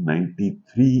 93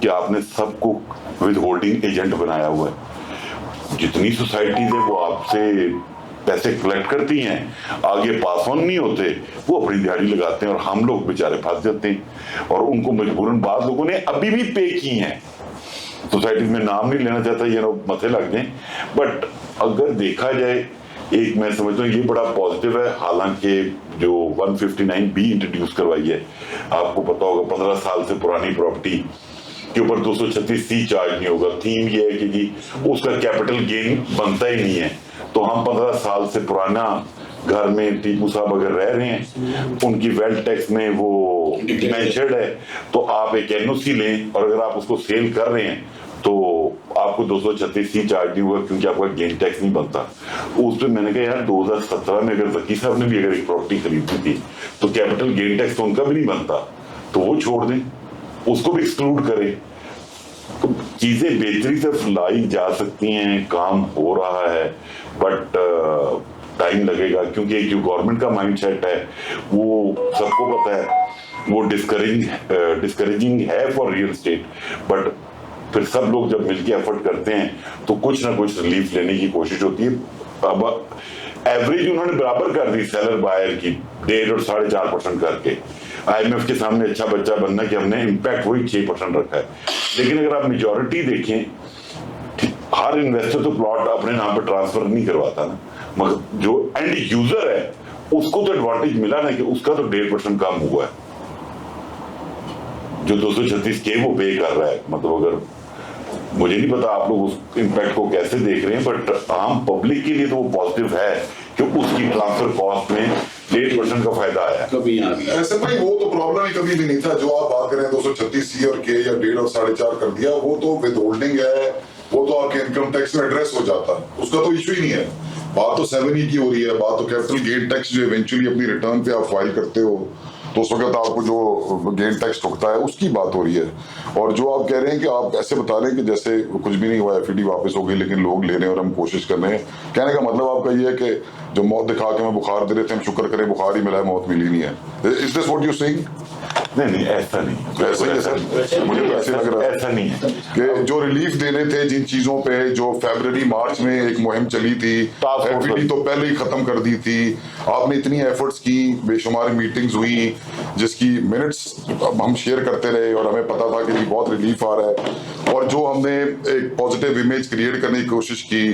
کہ آپ نے سب کو ود ہولڈنگ ایجنٹ بنایا ہوا ہے. جتنی سوسائٹیز ہیں وہ آپ سے پیسے کلیکٹ کرتی ہیں, آگے پاس آن نہیں ہوتے, وہ اپنی دیہڑی لگاتے ہیں اور ہم لوگ بیچارے پھنس جاتے ہیں. اور ان کو مجبوراً بعض لوگوں نے ابھی بھی پے کی ہیں. سوسائٹیز میں نام نہیں لینا چاہتا, یہ لوگ مسئلے لگ جائیں, بٹ اگر دیکھا جائے ایک میں سمجھتا ہوں یہ بڑا پازیٹیو ہے. حالانکہ جو 159B انٹروڈیوس کروائی ہے, آپ کو پتا ہوگا 15 سال سے پرانی پراپرٹی کے اوپر 236C چارج نہیں ہوگا. تھیم یہ ہے کہ جی اس کا کیپٹل گین بنتا ہی نہیں ہے. تو ہم 15 سال سے پرانا گھر میں ٹیپو صاحب اگر رہ رہے ہیں, ان کی ویلتھ ٹیکس میں وہ مینشنڈ ہے, تو آپ ایک NOC لیں, اور اگر آپ اس کو سیل کر رہے ہیں تو آپ کو 236C چارج نہیں ہوگا, کیونکہ آپ کا گین ٹیکس نہیں بنتا. اس پہ میں نے کہا یار 2017 میں اگر ذکی صاحب نے بھی اگر ایک پراپرٹی خریدی تھی تو کیپٹل گین ٹیکس تو ان کا بھی نہیں بنتا, تو وہ چھوڑ دیں, اس کو بھی ایکسکلوڈ کریں. چیزیں بہتری سے لائی جا سکتی ہیں, کام ہو رہا ہے, بٹ ٹائم لگے گا, کیونکہ جو گورنمنٹ کا مائنڈ سیٹ ہے وہ سب کو پتا ہے, وہ ڈسکریجنگ ہے فار ریئل اسٹیٹ. بٹ پھر سب لوگ جب مل کے ایفرٹ کرتے ہیں تو کچھ نہ کچھ ریلیف لینے کی کوشش ہوتی ہے. اب ایوریج انہوں نے برابر کر دی سیلر بائر کی 1.5 اور 4.5% کر کے. IMF کے سامنے اچھا بچہ بننا کہ ہم نے امپیکٹ وہی 6% رکھا ہے. لیکن اگر آپ میجورٹی دیکھیں, ہر انویسٹر تو پلاٹ اپنے نام پہ ٹرانسفر نہیں کرواتا نا, مگر جو اینڈ یوزر ہے اس کو تو ایڈوانٹیج ملا نا کہ اس کا تو 1.5% کم ہوا ہے, جو 236K وہ پے کر رہا ہے. مطلب اگر مجھے نہیں پتا آپ لوگ اس امپیکٹ کو کیسے دیکھ رہے ہیں, بٹ عام پبلک کے لیے تو وہ پازیٹیو ہے کہ اس کی ٹرانسفر کاسٹ میں 1.5% کا فائدہ آیا. ایسے بھائی وہ تو پرابلم ہی کبھی بھی نہیں تھا. جو آپ بات کریں 236C اور K یا 1.5 اور 4.5 کر دیا, وہ تو ود ہولڈنگ ہے, وہ تو آپ کے انکم ٹیکس میں ایڈریس ہو جاتا ہے, اس کا تو ایشو ہی نہیں ہے. بات تو 7E کی ہو رہی ہے, بات تو کیپٹل گین ٹیکس جو ایونچولی اپنی ریٹرن پہ آپ فائل کرتے ہو تو اس وقت آپ کو جو گین ٹیکس ٹھکتا ہے اس کی بات ہو رہی ہے. اور جو آپ کہہ رہے ہیں کہ آپ ایسے بتا رہے ہیں کہ جیسے کچھ بھی نہیں ہوا, FED واپس ہو گئی لیکن لوگ لے رہے ہیں اور ہم کوشش کر رہے ہیں. کہنے کا مطلب آپ کا یہ ہے کہ جو موت دکھا کے ہمیں بخار دے رہے تھے ہم شکر کریں بخار ہی ملا ہے, موت ملی نہیں ہے. Is this what you're saying? نہیں ایسا نہیں, ایسا ہی ہے سر, مجھے تو ایسے لگ رہا ہے ایسا نہیں ہے کہ جو ریلیف دینے تھے جن چیزوں پہ, جو فیبرری مارچ میں ایک مہم چلی تھی, FED تو پہلے ہی ختم کر دی تھی. آپ نے اتنی ایفرٹس کی, بے شمار میٹنگز ہوئی جس کی منٹس ہم شیئر کرتے رہے اور ہمیں پتا تھا کہ بہت ریلیف آ رہا ہے. اور جو ہم نے ایک پازیٹیو امیج کریٹ کرنے کی کوشش کی,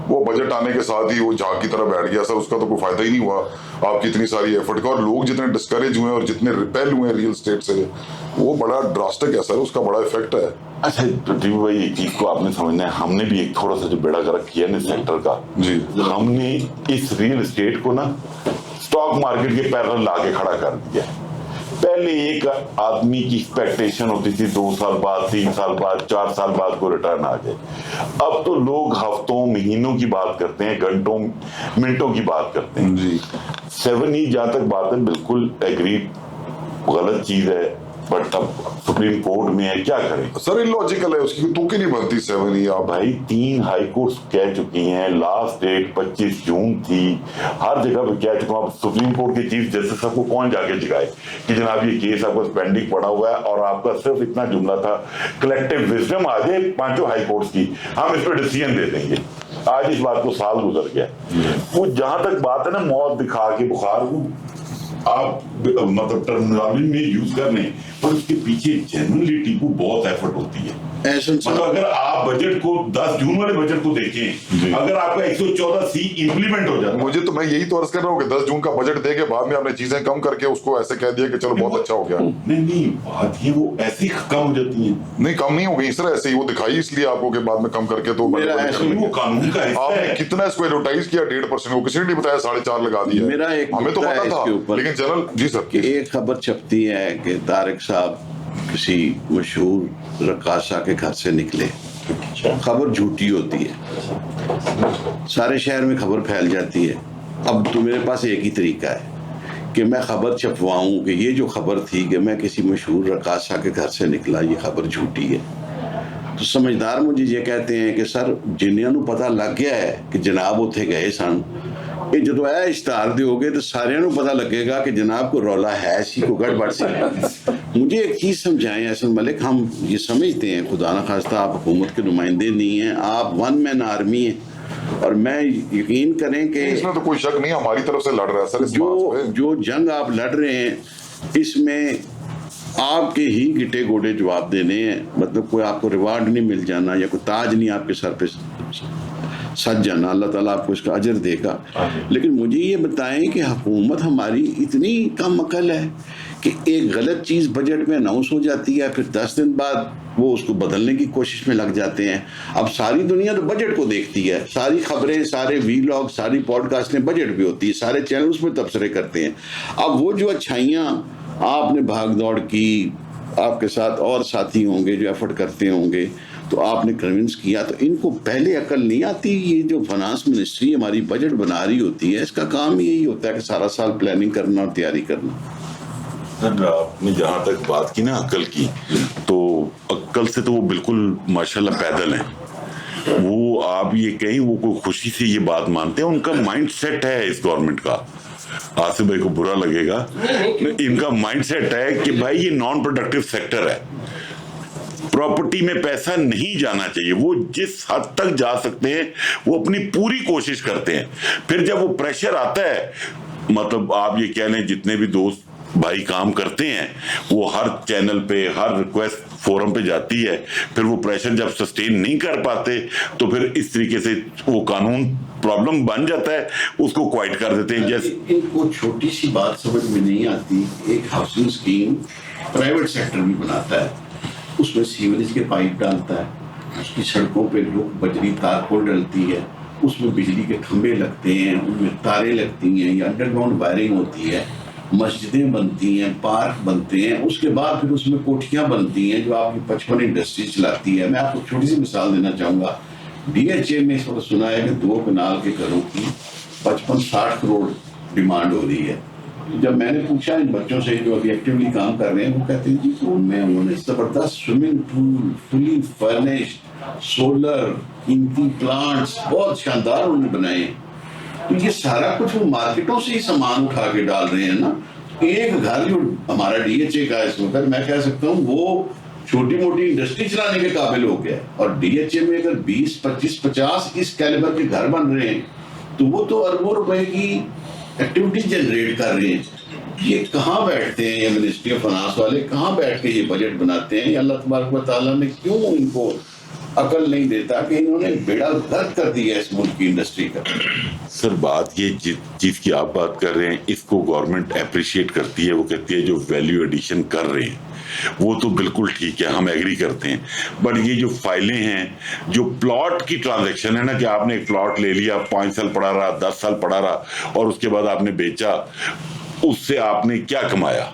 وہ بجٹ آنے کے ساتھ ہی وہ جھاگ کی طرح بیٹھ گیا. سر اس کا تو کوئی فائدہ ہی نہیں ہوا آپ کی اتنی ساری ایفرٹ کا. اور لوگ جتنے ڈسکریج ہوئے اور جتنے ریپیل ہوئے ریئل اسٹیٹ سے, وہ بڑا ڈراسٹک ہے سر, اس کا بڑا افیکٹ ہے. اچھا ٹیپو بھائی, ایک چیز کو آپ نے سمجھنا ہے, ہم نے بھی ایک تھوڑا سا جو بیڑا گرک کیا نا سیکٹر کا, جی ہم نے اس ریئل اسٹیٹ کو نا اسٹاک مارکیٹ کے پیرل لا کے کھڑا کر دیا. پہلے ایک آدمی کی ایکسپیکٹیشن ہوتی تھی 2 سال بعد, 3 سال بعد, 4 سال بعد کو ریٹرن آ جائے. اب تو لوگ ہفتوں مہینوں کی بات کرتے ہیں, گھنٹوں منٹوں کی بات کرتے ہیں. جی 7E جہاں تک بات ہے بالکل ایگری, غلط چیز ہے, بٹ اب سپریم کورٹ میں ہے, کیا کریں سر, اللاجیکل ہے, اس کی تو کی نہیں بنتی 7E. آپ بھائی 3 ہائی کورٹس کہہ چکی ہیں, لاسٹ ڈیٹ 25 جون تھی, ہر جگہ پہ کہہ چکا ہوں. اب سپریم کورٹ کے چیف جسٹس صاحب کو کون جا کے جگائے کہ جناب یہ کیس آپ کو پینڈنگ پڑا ہوا ہے, اور آپ کا صرف اتنا جملہ تھا کلیکٹیو وزڈم آ جائے 5 ہائی کورٹس کی, ہم اس پہ ڈیسیژن دے دیں گے. آج اس بات کو سال گزر گیا. وہ جہاں تک بات ہے نا موت دکھا کے بخار, وہ آپ مطلب ٹرمینالوجی میں یوز کر لیں, پر اس کے پیچھے جنرلی ٹیپو بہت ایفرٹ ہوتی ہے. مطلب اگر آپ بجٹ کو 10 جون والے بجٹ کو دیکھیں, اگر آپ کا 114C امپلیمنٹ ہو جاتا, مجھے تو میں یہی تو عرض کر رہا ہوں کہ 10 جون کا بجٹ دے کے بعد میں آپ نے چیزیں کم کر کے اس کو ایسے کہہ دیا کہ چلو بہت اچھا ہو گیا. نہیں بات یہ وہ ایسی کم ہو جاتی ہیں. نہیں کم نہیں ہو گئی سر, ایسے ہی وہ دکھائی اس لیے آپ کو کہ بعد میں کم کر کے تو وہ قانون کا آپ نے کتنا اس کو ایڈورٹائز کیا 1.5%, وہ کسی نے نہیں بتایا 4.5 لگا دیا. ہمیں تو پتا تھا, لیکن جنرل جی سر ایک خبر چھپتی ہے کہ طارق صاحب کسی مشہور رقاصہ کے گھر سے نکلے. خبر جھوٹی ہوتی ہے, سارے شہر میں خبر پھیل جاتی ہے. اب تو میرے پاس ایک ہی طریقہ ہے کہ میں خبر چھپواؤں کہ یہ جو خبر تھی کہ میں کسی مشہور رقاصہ کے گھر سے نکلا, یہ خبر جھوٹی ہے. تو سمجھدار مجھے یہ کہتے ہیں کہ سر جنہوں پتہ لگ گیا ہے کہ جناب اتنے گئے سن, یہ جدو اے اشتہار دیو گے تو سارے نو پتہ لگے گا کہ جناب کو رولا ہے سی کو گڑبڑ سی. مجھے ایک چیز سمجھائیں احسن ملک, ہم یہ سمجھتے ہیں خدا نخواستہ آپ حکومت کے نمائندے نہیں ہیں, آپ ون مین آرمی ہیں, اور میں یقین کریں کہ اس میں تو کوئی شک نہیں, ہماری طرف سے لڑ رہا ہے سر اس بات پہ. جو جنگ آپ لڑ رہے ہیں اس میں آپ کے ہی گٹے گوڑے جواب دینے ہیں, مطلب کوئی آپ کو ریوارڈ نہیں مل جانا یا کوئی تاج نہیں آپ کے سر پہ سج جانا, اللہ تعالیٰ آپ کو اس کا اجر دے گا. لیکن مجھے یہ بتائیں کہ حکومت ہماری اتنی کم عقل ہے کہ ایک غلط چیز بجٹ میں اناؤنس ہو جاتی ہے, پھر 10 دن بعد وہ اس کو بدلنے کی کوشش میں لگ جاتے ہیں. اب ساری دنیا تو بجٹ کو دیکھتی ہے, ساری خبریں, سارے ویلاگ, ساری پوڈ کاسٹیں بجٹ پہ ہوتی ہے, سارے چینلز میں تبصرے کرتے ہیں. اب وہ جو اچھائیاں آپ نے بھاگ دوڑ کی, آپ کے ساتھ اور ساتھی ہوں گے جو ایفرٹ کرتے ہوں گے, تو آپ نے کنونس کیا, تو ان کو پہلے عقل نہیں آتی. یہ جو فنانس منسٹری ہماری بجٹ بنا رہی ہوتی ہے, اس کا کام یہی ہوتا ہے کہ سارا سال پلاننگ کرنا اور تیاری کرنا. آپ نے جہاں تک بات کی نا عقل کی, تو عقل سے تو وہ بالکل ماشاءاللہ پیدل ہیں. وہ آپ یہ کہیں وہ کوئی خوشی سے یہ بات مانتے ہیں, ان کا مائنڈ سیٹ ہے اس گورنمنٹ کا. آصف بھائی کو برا لگے گا, ان کا مائنڈ سیٹ ہے کہ بھائی یہ نان پروڈکٹیو سیکٹر ہے, پراپرٹی میں پیسہ نہیں جانا چاہیے. وہ جس حد تک جا سکتے ہیں وہ اپنی پوری کوشش کرتے ہیں. پھر جب وہ پریشر آتا ہے, مطلب آپ یہ کہہ لیں جتنے بھی دوست بھائی کام کرتے ہیں وہ ہر چینل پہ, ہر ریکویسٹ فورم پہ جاتی ہے, پھر وہ پریشر جب سسٹین نہیں کر پاتے تو پھر اس طریقے سے وہ قانون پرابلم بن جاتا ہے, اس کو کوائٹ کر دیتے ہیں. جیسے ان کو چھوٹی سی بات سمجھ میں نہیں آتی, ایک ہاؤسنگ اسکیم پرائیویٹ سیکٹر بھی بناتا ہے, اس میں سیوریج کے پائپ ڈالتا ہے, اس کی سڑکوں پہ لوگ بجری تارپول ڈلتی ہے, اس میں بجلی کے کھمبے لگتے ہیں, ان میں تاریں لگتی ہیں یا انڈر گراؤنڈ وائرنگ ہوتی ہے, مسجدیں بنتی ہیں, پارک بنتے ہیں, اس کے بعد پھر اس میں کوٹھیاں بنتی ہیں جو آپ کی 55 انڈسٹری چلاتی ہے. میں آپ کو چھوٹی سی مثال دینا چاہوں گا. ڈی ایچ اے میں اس وقت سنا ہے کہ 2 کنال کے گھروں کی 55-60 کروڑ ڈیمانڈ ہو رہی ہے. جب میں نے پوچھا ان بچوں سے جو ابھی ایکٹیولی کام کر رہے ہیں, وہ کہتے ہیں جی ان میں انہوں نے زبردست سوئمنگ پول, فلی فرنشڈ, سولر, قیمتی پلانٹس بہت شاندار انہوں نے بنائے ہیں. تو یہ سارا کچھ وہ مارکیٹوں سے ہی سامان اٹھا کے ڈال رہے ہیں نا. ایک گھر جو ہمارا ڈی ایچ اے کا اس وقت میں کہہ سکتا ہوں وہ چھوٹی موٹی انڈسٹری چلانے کے قابل ہو گیا ہے, اور ڈی ایچ اے میں اگر 20, 25, 50 اس کیلیبر کے گھر بن رہے ہیں تو وہ تو اربوں روپے کی ایکٹیویٹی جنریٹ کر رہے ہیں. یہ کہاں بیٹھتے ہیں یہ منسٹری آف فنانس والے, کہاں بیٹھ کے یہ بجٹ بناتے ہیں؟ اللہ تبارک و تعالیٰ نے کیوں ان کو عقل نہیں دیتا کہ انہوں نے بیڑا غرق کر دیا اس ملک کی انڈسٹری کا. سر بات یہ چیز کی آپ بات کر رہے ہیں, اس کو گورنمنٹ اپریشیٹ کرتی ہے, وہ کہتی ہے جو ویلیو ایڈیشن کر رہے ہیں وہ تو بالکل ٹھیک ہے, ہم ایگری کرتے ہیں. بٹ یہ جو فائلیں ہیں, جو پلاٹ کی ٹرانزیکشن ہے نا, کہ آپ نے ایک پلاٹ لے لیا, 5 سال پڑا رہا, 10 سال پڑا رہا, اور اس کے بعد آپ نے بیچا, اس سے آپ نے کیا کمایا,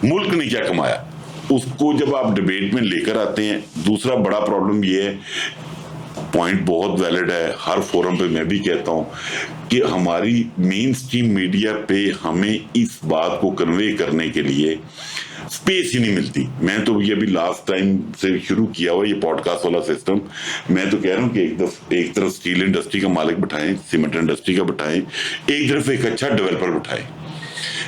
ملک نے کیا کمایا, اس کو جب آپ ڈیبیٹ میں لے کر آتے ہیں. دوسرا بڑا پرابلم یہ ہے, پوائنٹ بہت ویلڈ ہے, ہر فورم پہ میں بھی کہتا ہوں کہ ہماری مین سٹریم میڈیا پہ ہمیں اس بات کو کنوے کرنے کے لیے اسپیس ہی نہیں ملتی. میں تو یہ بھی لاسٹ ٹائم سے شروع کیا ہوا یہ پوڈ کاسٹ والا سسٹم, میں تو کہہ رہا ہوں کہ ایک طرف اسٹیل انڈسٹری کا مالک بٹھائیں, سیمنٹ انڈسٹری کا بٹھائیں, ایک طرف ایک اچھا ڈیولپر بٹھائیں.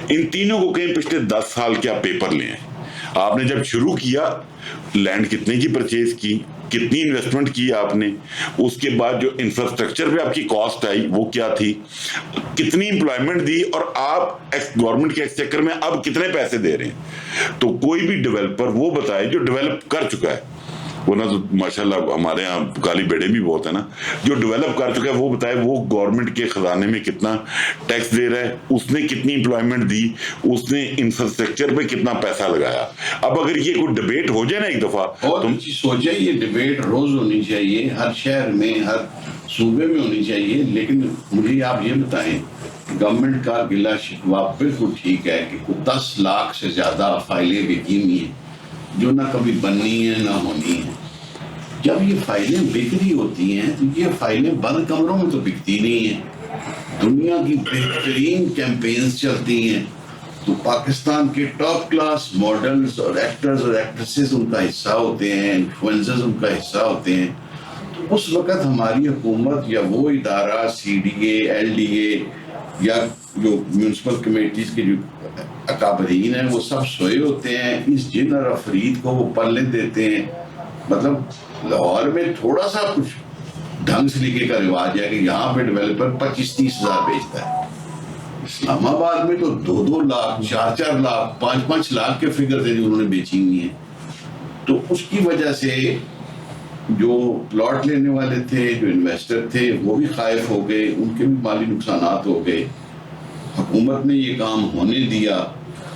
ان تینوں کو کہیں پچھلے 10 سال کے آپ پیپر لے آئیں. آپ نے جب شروع کیا, لینڈ کتنے کی پرچیز کی, کتنی انویسٹمنٹ کی آپ نے, اس کے بعد جو انفراسٹرکچر پہ آپ کی کاسٹ آئی وہ کیا تھی, کتنی امپلائمنٹ دی, اور آپ گورنمنٹ کے ایکسچیکر میں اب کتنے پیسے دے رہے ہیں. تو کوئی بھی ڈیولپر وہ بتائے جو ڈیولپ کر چکا ہے, ورنہ تو ماشاءاللہ ہمارے ہاں کالی بیڑے بھی بہت ہے نا, جو ڈیولپ کر چکا ہے وہ بتائے وہ گورنمنٹ کے خزانے میں کتنا ٹیکس دے رہا ہے, اس نے کتنی امپلائمنٹ دی, اس نے انفراسٹرکچر پہ کتنا پیسہ لگایا. اب اگر یہ کوئی ڈیبیٹ ہو جائے نا ایک دفعہ, تم سوچیں یہ ڈیبیٹ روز ہونی چاہیے, ہر شہر میں, ہر صوبے میں ہونی چاہیے. لیکن مجھے آپ یہ بتائیں, گورنمنٹ کا گلا شکوہ بالکل ٹھیک ہے کہ 10 لاکھ سے زیادہ فائلیں بکی ہوئی ہیں جو نہ کبھی بننی ہیں نہ ہونی ہیں. جب یہ فائلیں بک رہی ہوتی ہیں تو یہ فائلیں بند کمروں میں تو بکتی نہیں ہیں, دنیا کی بہترین کیمپینز چلتی ہیں. تو پاکستان کے ٹاپ کلاس ماڈلز اور ایکٹرز اور ایکٹریسز ان کا حصہ ہوتے ہیں, انفلوئنسرز ان کا حصہ ہوتے ہیں. تو اس وقت ہماری حکومت یا وہ ادارہ CDA, LDA یا جو میونسپل کمیٹیز کے جو اکابرین ہیں وہ سب سوئے ہوتے ہیں، اس جن اور افرید کو وہ پلنے دیتے ہیں. مطلب لاہور میں تھوڑا سا کچھ ڈھنگ سلیقے کا رواج ہے کہ یہاں پہ ڈیولپر 25-30 ہزار بیچتا ہے. اسلام آباد میں تو 2-2 لاکھ 4-4 لاکھ 5-5 لاکھ کے فگر تھے جو انہوں نے بیچی ہوئی ہیں. تو اس کی وجہ سے جو پلاٹ لینے والے تھے، جو انویسٹر تھے، وہ بھی خائف ہو گئے، ان کے بھی مالی نقصانات ہو گئے. حکومت نے یہ کام ہونے دیا.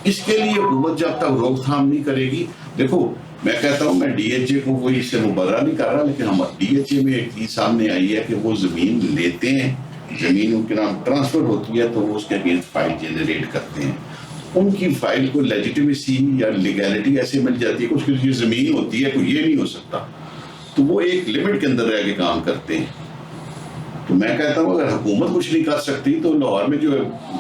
اس کے لیے حکومت جب تک روک تھام نہیں کرے گی، دیکھو میں کہتا ہوں، میں ڈی ایچ اے کو کوئی اس سے مبرہ نہیں کر رہا، لیکن ہم ڈی ایچ اے میں ایک چیز سامنے آئی ہے کہ وہ زمین لیتے ہیں، زمین ان کے نام ٹرانسفر ہوتی ہے تو وہ اس کے اگینسٹ فائل جنریٹ کرتے ہیں. ان کی فائل کو لیجیٹیمیسی یا لیگیلٹی ایسے مل جاتی ہے کہ اس کی جو زمین ہوتی ہے کوئی یہ نہیں ہو سکتا، تو وہ ایک لمٹ کے اندر رہ کے کام کرتے ہیں. تو میں کہتا ہوں اگر حکومت کچھ نہیں کر سکتی تو لاہور میں جو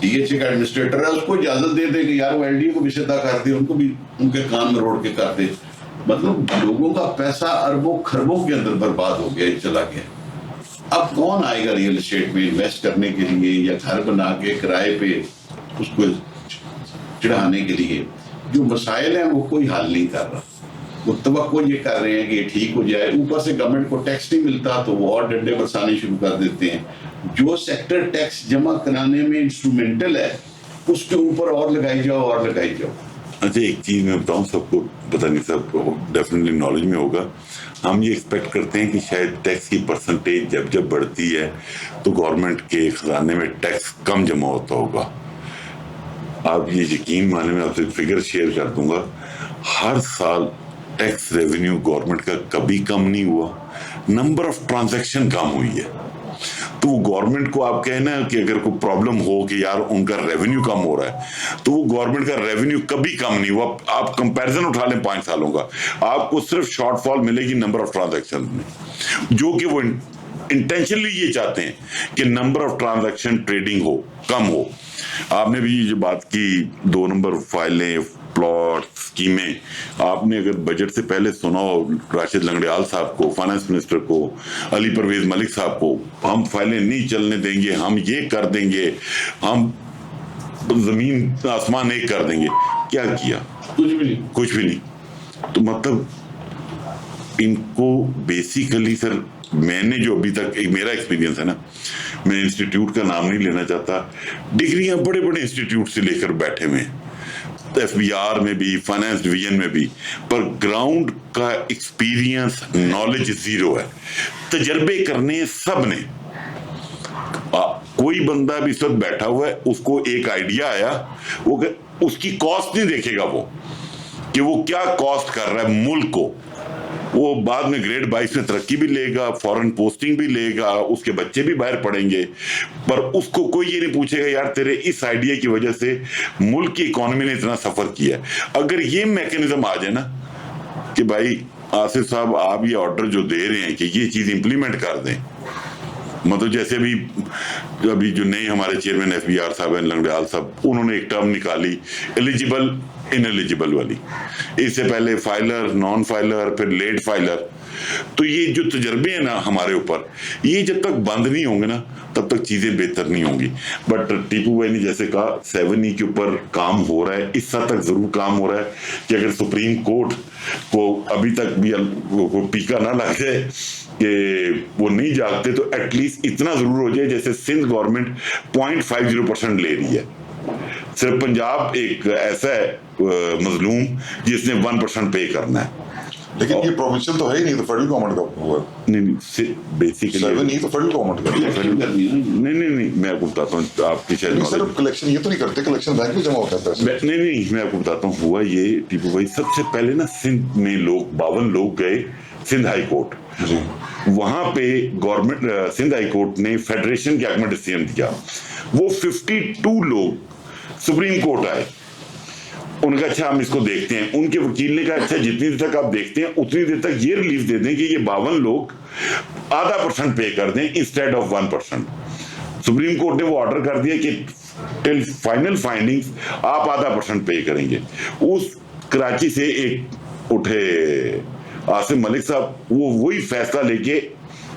ڈی ایچ اے کا ایڈمنسٹریٹر ہے اس کو اجازت دے دے کہ یار وہ ایل ڈی اے کو بھی سیدھا کر دے، ان کو بھی ان کے کان میں روڑ کے کر دے. مطلب لوگوں کا پیسہ اربوں خربوں کے اندر برباد ہو گیا، چلا گیا. اب کون آئے گا ریئل اسٹیٹ میں انویسٹ کرنے کے لیے یا گھر بنا کے کرائے پہ اس کو چڑھانے کے لیے؟ جو مسائل ہیں وہ کوئی حل نہیں کر رہا. وہ توقع یہ کر رہے ہیں کہ یہ ٹھیک ہو جائے، اوپر سے گورنمنٹ کو ٹیکس نہیں ملتا تو وہ اور ڈنڈے برسانے شروع کر دیتے ہیں. جو سیکٹر ٹیکس جمع کرانے میں انسٹرومنٹل ہے اس کے اوپر اور لگائی جاؤ اور لگائی جاؤ. اچھا ایک چیز میں بتاؤں، سب کو پتہ نہیں، سب کو ڈیفینیٹلی نالج میں ہوگا. ہم یہ ایکسپیکٹ کرتے ہیں کہ شاید ٹیکس کی پرسنٹیج جب بڑھتی ہے تو گورنمنٹ کے خزانے میں ٹیکس کم جمع ہوتا ہوگا. آپ یہ یقین مانے، میں آپ سے فگر شیئر کر دوں گا، ہر سال ٹیکس ریونیو گورنمنٹ کا کبھی کم نہیں ہوا، نمبر آف ٹرانزیکشن کم ہوئی ہے. تو وہ گورنمنٹ کو آپ کہنا کہ اگر کوئی پرابلم ہو کہ یار ان کا ریونیو کم ہو رہا ہے، تو وہ گورنمنٹ کا ریونیو کبھی کم نہیں ہوا. آپ کمپیریزن اٹھا لیں 5 سالوں کا، آپ کو صرف شارٹ فال ملے گی نمبر آف ٹرانزیکشن میں، جو کہ وہ انٹینشنلی یہ چاہتے ہیں کہ نمبر آف ٹرانزیکشن ٹریڈنگ ہو، کم ہو. آپ نے بھی جو بات کی 2 نمبر فائلیں، پلاٹ، اسکیمیں، آپ نے اگر بجٹ سے پہلے سنا ہو راشد لنگڑیال صاحب کو، فائنانس منسٹر کو، علی پرویز ملک صاحب کو، ہم فائلیں نہیں چلنے دیں گے، ہم یہ کر دیں گے، ہم زمین آسمان ایک کر دیں گے. کیا کیا؟ کچھ بھی نہیں. تو مطلب ان کو بیسیکلی سر، میں نے جو ابھی تک میرا ایکسپیرینس ہے نا، میں انسٹیٹیوٹ کا نام نہیں لینا چاہتا، ڈگریاں بڑے بڑے انسٹیٹیوٹ سے لے کر بیٹھے ہوئے ہیں، ایف بی آر میں بھی، فائنانس ڈویژن میں بھی، پر گراؤنڈ کا ایکسپیرینس، نالج زیرو ہے. تجربے کرنے سب نے. کوئی بندہ بھی اس وقت بیٹھا ہوا ہے، اس کو ایک آئیڈیا آیا، وہ اس کی کاسٹ نہیں دیکھے گا، وہ کہ وہ کیا کاسٹ کر رہا ہے ملک کو. وہ بعد میں گریڈ 22 میں ترقی بھی لے گا، فورن پوسٹنگ بھی لے گا، اس کے بچے بھی باہر پڑھیں گے، پر اس کو کوئی یہ نہیں پوچھے گا یار تیرے اس آئیڈیا کی وجہ سے ملک کی اکانومی نے اتنا سفر کیا ہے. اگر یہ میکینزم آ جائے نا کہ بھائی آصف صاحب آپ یہ آرڈر جو دے رہے ہیں کہ یہ چیز امپلیمنٹ کر دیں، مطلب جیسے ابھی جو نئے ہمارے چیئرمین ایف بی آر صاحب ہیں، لنگڑیال صاحب، انہوں نے ایک ٹرم نکالی ایلیجیبل ان ایلیجیبل والی. اس سے پہلے فائلر، نان فائلر، پھر لیٹ فائلر. تو یہ جو تجربے ہیں نا ہمارے اوپر، یہ جب تک بند نہیں ہوں گے نا تب تک چیزیں بہتر نہیں ہوں گی. بٹ ٹیپو بھائی نے جیسے کہا 7E کے اوپر کام ہو رہا ہے، اس حد تک ضرور کام ہو رہا ہے کہ اگر سپریم کورٹ کو ابھی تک بھی پیکا نہ لگ جائے کہ وہ نہیں جاگتے، تو ایٹ لیسٹ اتنا ضرور ہو جائے جیسے سندھ گورنمنٹ 0.50% لے رہی ہے. صرف پنجاب ایک ایسا ہے مظلوم جس نے 1% پے کرنا ہے. لیکن یہ پروونشل تو ہے ہی نہیں، تو فیڈرل گورنمنٹ کا ہوا ہے. نہیں بیسیکلی 7E تو فیڈرل گورنمنٹ کا. نہیں میں آپ کو بتاتا ہوں، آپ کی شاید صرف کلیکشن یہ تو نہیں کرتے، کلیکشن بینک میں جمع ہوتا ہے پیسے. نہیں میں آپ کو بتاتا ہوں. ہوا یہ ٹیپو بھائی، سب سے پہلے نا سندھ میں لوگ 52 لوگ گئے سندھ ہائی کورٹ. جی وہاں پہ گورنمنٹ سندھ ہائی کورٹ نے فیڈریشن کے حق میں ڈیسیژن دیا. وہ 52 لوگ سپریم کورٹ آئے، ان کا اچھا ہم اس کو دیکھتے ہیں. ان کے وکیل نے کہا اچھا جتنی دیر تک آپ دیکھتے ہیں اتنی دیر تک یہ ریلیف دے دیں کہ یہ 52 لوگ 0.5% پے کر دیں انسٹیڈ آف 1%. سپریم کورٹ نے وہ آرڈر کر دیا کہ ٹل فائنل فائنڈنگز آپ 0.5% پے کریں گے. اس کراچی سے ایک اٹھے آصف ملک صاحب، وہ وہی فیصلہ لے کے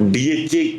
DHA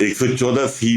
114C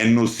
NOC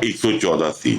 114C।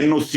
NOC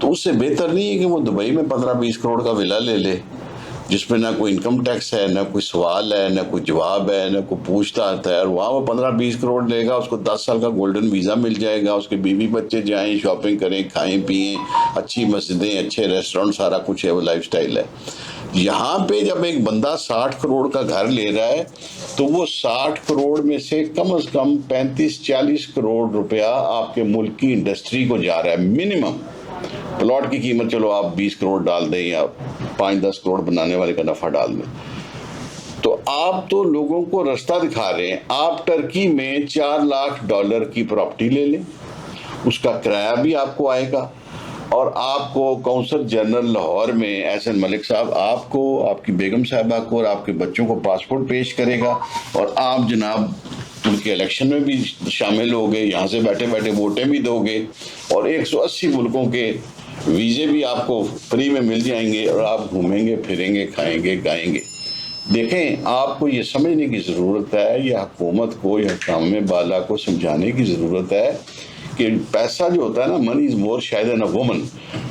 تو اس سے بہتر نہیں ہے کہ وہ دبئی میں 15-20 کروڑ کا ولا لے لے جس میں نہ کوئی انکم ٹیکس ہے، نہ کوئی سوال ہے، نہ کوئی جواب ہے، نہ کوئی پوچھتا آتا ہے، اور وہاں وہ 15-20 کروڑ لے گا، اس کو 10 سال کا گولڈن ویزا مل جائے گا، اس کے بیوی بچے جائیں شاپنگ کریں کھائیں پئیں، اچھی مسجدیں، اچھے ریسٹورنٹ، سارا کچھ ہے، وہ لائف سٹائل ہے۔ یہاں پہ جب ایک بندہ 60 کروڑ کا گھر لے رہا ہے تو وہ 60 کروڑ میں سے کم از کم 35-40 کروڑ روپیہ آپ کے ملک کی انڈسٹری کو جا رہا ہے منیمم۔ پلاٹ کی قیمت چلو آپ 20 کروڑ ڈال دیں یا 5-10 کروڑ بنانے والے کا نفع ڈال دیں، تو آپ تو لوگوں کو رستہ دکھا رہے ہیں۔ آپ ٹرکی میں $4 لاکھ کی پراپرٹی لے لیں، اس کا کرایہ بھی آپ کو آئے گا، اور آپ کو قونصل جنرل لاہور میں احسن ملک صاحب آپ کو، آپ کی بیگم صاحبہ کو اور آپ کے بچوں کو پاسپورٹ پیش کرے گا، اور آپ جناب ان کے الیکشن میں بھی شامل ہوگے، یہاں سے بیٹھے بیٹھے ووٹیں بھی دو گے، اور 180 ملکوں کے ویزے بھی آپ کو فری میں مل جائیں گے، اور آپ گھومیں گے، پھریں گے، کھائیں گے، گائیں گے۔ دیکھیں، آپ کو یہ سمجھنے کی ضرورت ہے، یا حکومت کو یا حکام بالا کو سمجھانے کی ضرورت ہے کہ پیسہ جو ہوتا ہے نا، منی از مور شاید این اے وومن،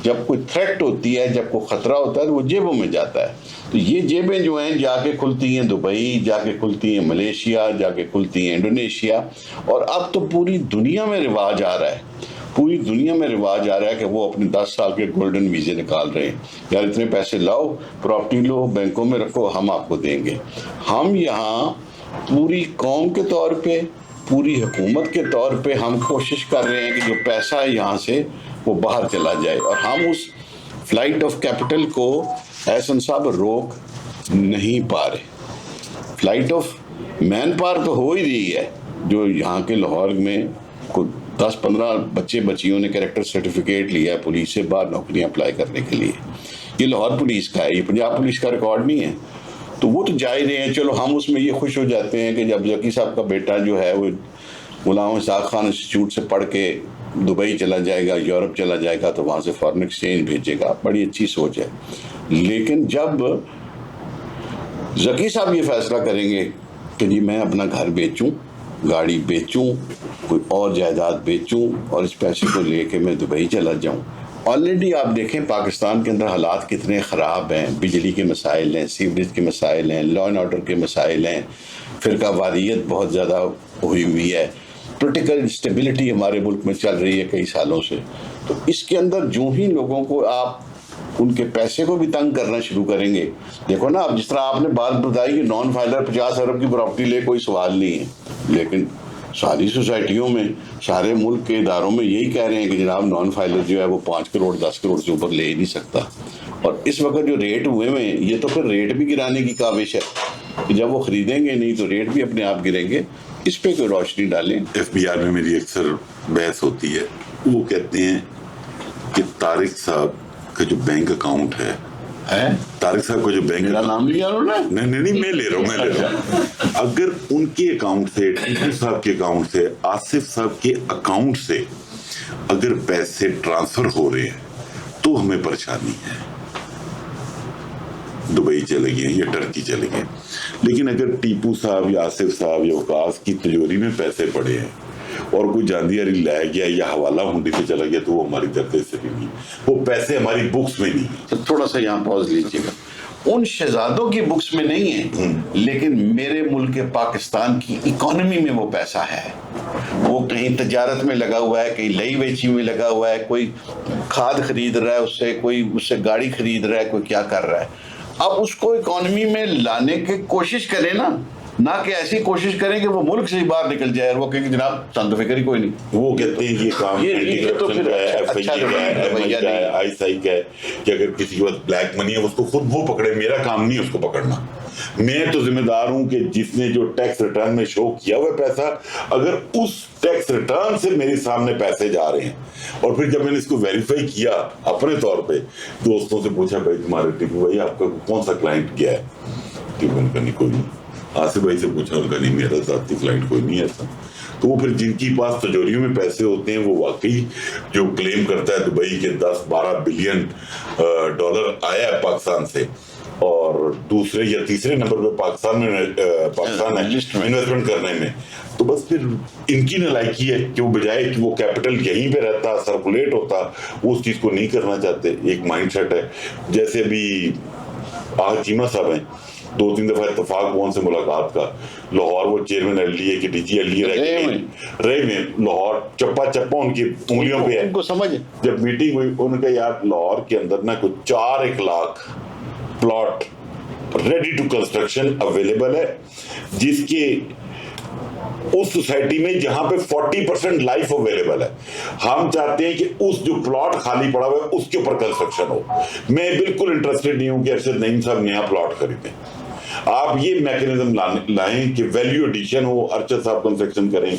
جب کوئی تھریٹ ہوتی ہے، جب کوئی خطرہ ہوتا ہے تو وہ جیبوں میں جاتا ہے، تو یہ جیبیں جو ہیں جا کے کھلتی ہیں دبئی، جا کے کھلتی ہیں ملیشیا، جا کے کھلتی ہیں انڈونیشیا، اور اب تو پوری دنیا میں رواج آ رہا ہے، پوری دنیا میں رواج آ رہا ہے کہ وہ اپنے 10 سال کے گولڈن ویزے نکال رہے ہیں، یار اتنے پیسے لاؤ، پراپرٹی لو، بینکوں میں رکھو، ہم آپ کو دیں گے۔ ہم یہاں پوری قوم کے طور پہ، پوری حکومت کے طور پہ ہم کوشش کر رہے ہیں کہ جو پیسہ ہے یہاں سے وہ باہر چلا جائے، اور ہم اس فلائٹ آف کیپٹل کو احسن صاحب روک نہیں پا رہے۔ فلائٹ آف مین پاور تو ہو ہی رہی ہے، جو یہاں کے لاہور میں 10-15 بچے بچیوں نے کریکٹر سرٹیفکیٹ لیا ہے پولیس سے باہر نوکریاں اپلائی کرنے کے لیے، یہ لاہور پولیس کا ہے، یہ پنجاب پولیس کا ریکارڈ نہیں ہے، تو وہ تو جا ہی رہے ہیں۔ چلو ہم اس میں یہ خوش ہو جاتے ہیں کہ جب ذکی صاحب کا بیٹا جو ہے وہ غلام اسحاق خان انسٹیٹیوٹ سے پڑھ کے دبئی چلا جائے گا، یورپ چلا جائے گا، تو وہاں سے فارن ایکسچینج بھیجے گا، بڑی اچھی سوچ ہے۔ لیکن جب ذکی صاحب یہ فیصلہ کریں گے کہ جی میں اپنا گھر بیچوں، گاڑی بیچوں، کوئی اور جائیداد بیچوں، اور اس پیسے کو لے کے میں دبئی چلا جاؤں۔ آلریڈی آپ دیکھیں پاکستان کے اندر حالات کتنے خراب ہیں، بجلی کے مسائل ہیں، سیوریج کے مسائل ہیں، لا اینڈ آرڈر کے مسائل ہیں، فرقہ واریت بہت زیادہ ہوئی ہے، پولیٹیکل انسٹیبلٹی ہمارے ملک میں چل رہی ہے کئی سالوں سے۔ تو اس کے اندر جو ہی لوگوں کو آپ ان کے پیسے کو بھی تنگ کرنا شروع کریں گے، دیکھو نا، اب جس طرح آپ نے بات بتائی کہ نان فائلر 50 ارب کی پراپرٹی لے، کوئی سوال نہیں ہے، لیکن ساری سوسائٹیوں میں، سارے ملک کے اداروں میں یہی کہہ رہے ہیں کہ جناب نان فائلر جو ہے وہ 5 کروڑ 10 کروڑ سے اوپر لے ہی نہیں سکتا، اور اس وقت جو ریٹ ہوئے ہیں یہ تو پھر ریٹ بھی گرانے کی کاوش ہے کہ جب وہ خریدیں گے نہیں تو ریٹ بھی اپنے آپ گریں گے۔ اس پہ کوئی روشنی ڈالیں۔ FBR میں میری اکثر بحث ہوتی ہے، وہ کہتے ہیں کہ طارق صاحب کا جو بینک اکاؤنٹ ہے، طارق صاحب کا جو بینک، میرا نام لیا انہوں نے؟ نہیں میں لے رہا ہوں، اگر ان کے اکاؤنٹ سے، ٹیپو صاحب کے اکاؤنٹ سے، آصف صاحب کے اکاؤنٹ سے اگر پیسے ٹرانسفر ہو رہے ہیں تو ہمیں پریشانی ہے، دبئی چلے گئے یا ٹرکی چلے گئے، لیکن اگر ٹیپو صاحب یا آصف صاحب یا وقاص کی تجوری میں پیسے پڑے ہیں اور کوئی جاندیاری لائے گیا یا حوالہ ہنڈی پہ چلا گیا تو وہ ہماری طرف سے بھی نہیں، وہ پیسے ہماری بکس میں نہیں۔ تھوڑا سا یہاں پاز لیجیے گا، ان شہزادوں کی بکس میں نہیں ہے، لیکن میرے ملک پاکستان کی اکانومی میں وہ پیسہ ہے، وہ کہیں تجارت میں لگا ہوا ہے، کہیں لئی بیچی میں لگا ہوا ہے، کوئی کھاد خرید رہا ہے اس سے، کوئی اس سے گاڑی خرید رہا ہے، کوئی کیا کر رہا ہے۔ اب اس کو اکانومی میں لانے کی کوشش کریں نا، نہ کہ ایسی کوشش کریں کہ وہ ملک سے ہی باہر نکل جائے اور وہ کہیں کہ جناب چند فکر ہی کوئی نہیں۔ وہ کہتے ہیں یہ کام ISI کا ہے کہ اگر کسی کے پاس بلیک منی ہے اس کو خود وہ پکڑے، میرا کام نہیں اس کو پکڑنا، میں تو ذمہ دار ہوں کہ جس نے جو ٹیکس ریٹرن میں شو کیا ہوا پیسہ، اگر اس ٹیکس ریٹرن سے میرے سامنے پیسے جا رہے ہیں، اور پھر جب میں نے اس کو ویریفائی کیا اپنے طور پہ، دوستوں سے پوچھا بھائی تمہارے ٹیپو بھائی آپ کا کون سا کلائنٹ گیا ہے، ٹیپو نے کہا نہیں کوئی نہیں، آصف بھائی سے پوچھا ان کا نہیں، میرا ذاتی کلائنٹ کوئی نہیں ایسا۔ تو وہ پھر جن کی پاس تجوریوں میں پیسے ہوتے ہیں وہ واقعی جو کلیم کرتا ہے دبئی کے 10-12 بلین ڈالر آیا ہے پاکستان سے، اور دوسرے یا تیسرے نمبر پہ پاکستان ہے انویسٹمنٹ کرنے میں. تو بس پھر ان کی نالائکی ہے کہ وہ بجائے کہ وہ کیپٹل یہیں پہ رہتا سرکولیٹ ہوتا وہ اس چیز کو نہیں کرنا چاہتے. ایک مائنڈ سیٹ ہے. جیسے ابھی آج چیمہ صاحب ہیں 2-3 دفعہ اتفاق ہوا ان سے ملاقات کا. لاہور وہ چیئرمین ایل ڈی اے کے ڈی جی ایل ڈی رہے میں لاہور چپا چپا ان کی انگلیوں پہ ہے. ان کو سمجھ جب میٹنگ ہوئی انہوں نے کہا یار لاہور کے اندر نا کوئی 4 lakh plot ready to construction available ہے جس کے اس سوسائٹی میں جہاں پہ 40% لائف اویلیبل ہے. ہم چاہتے ہیں کہ اس جو پلاٹ خالی پڑا ہوا ہے اس کے اوپر کنسٹرکشن ہو. میں بالکل انٹرسٹڈ نہیں ہوں کہ ارشد نعیم صاحب نیا پلاٹ خریدیں. آپ یہ میکنزم لائیں کہ ویلیو ایڈیشن ہو. ارشد صاحب کنسٹرکشن کریں,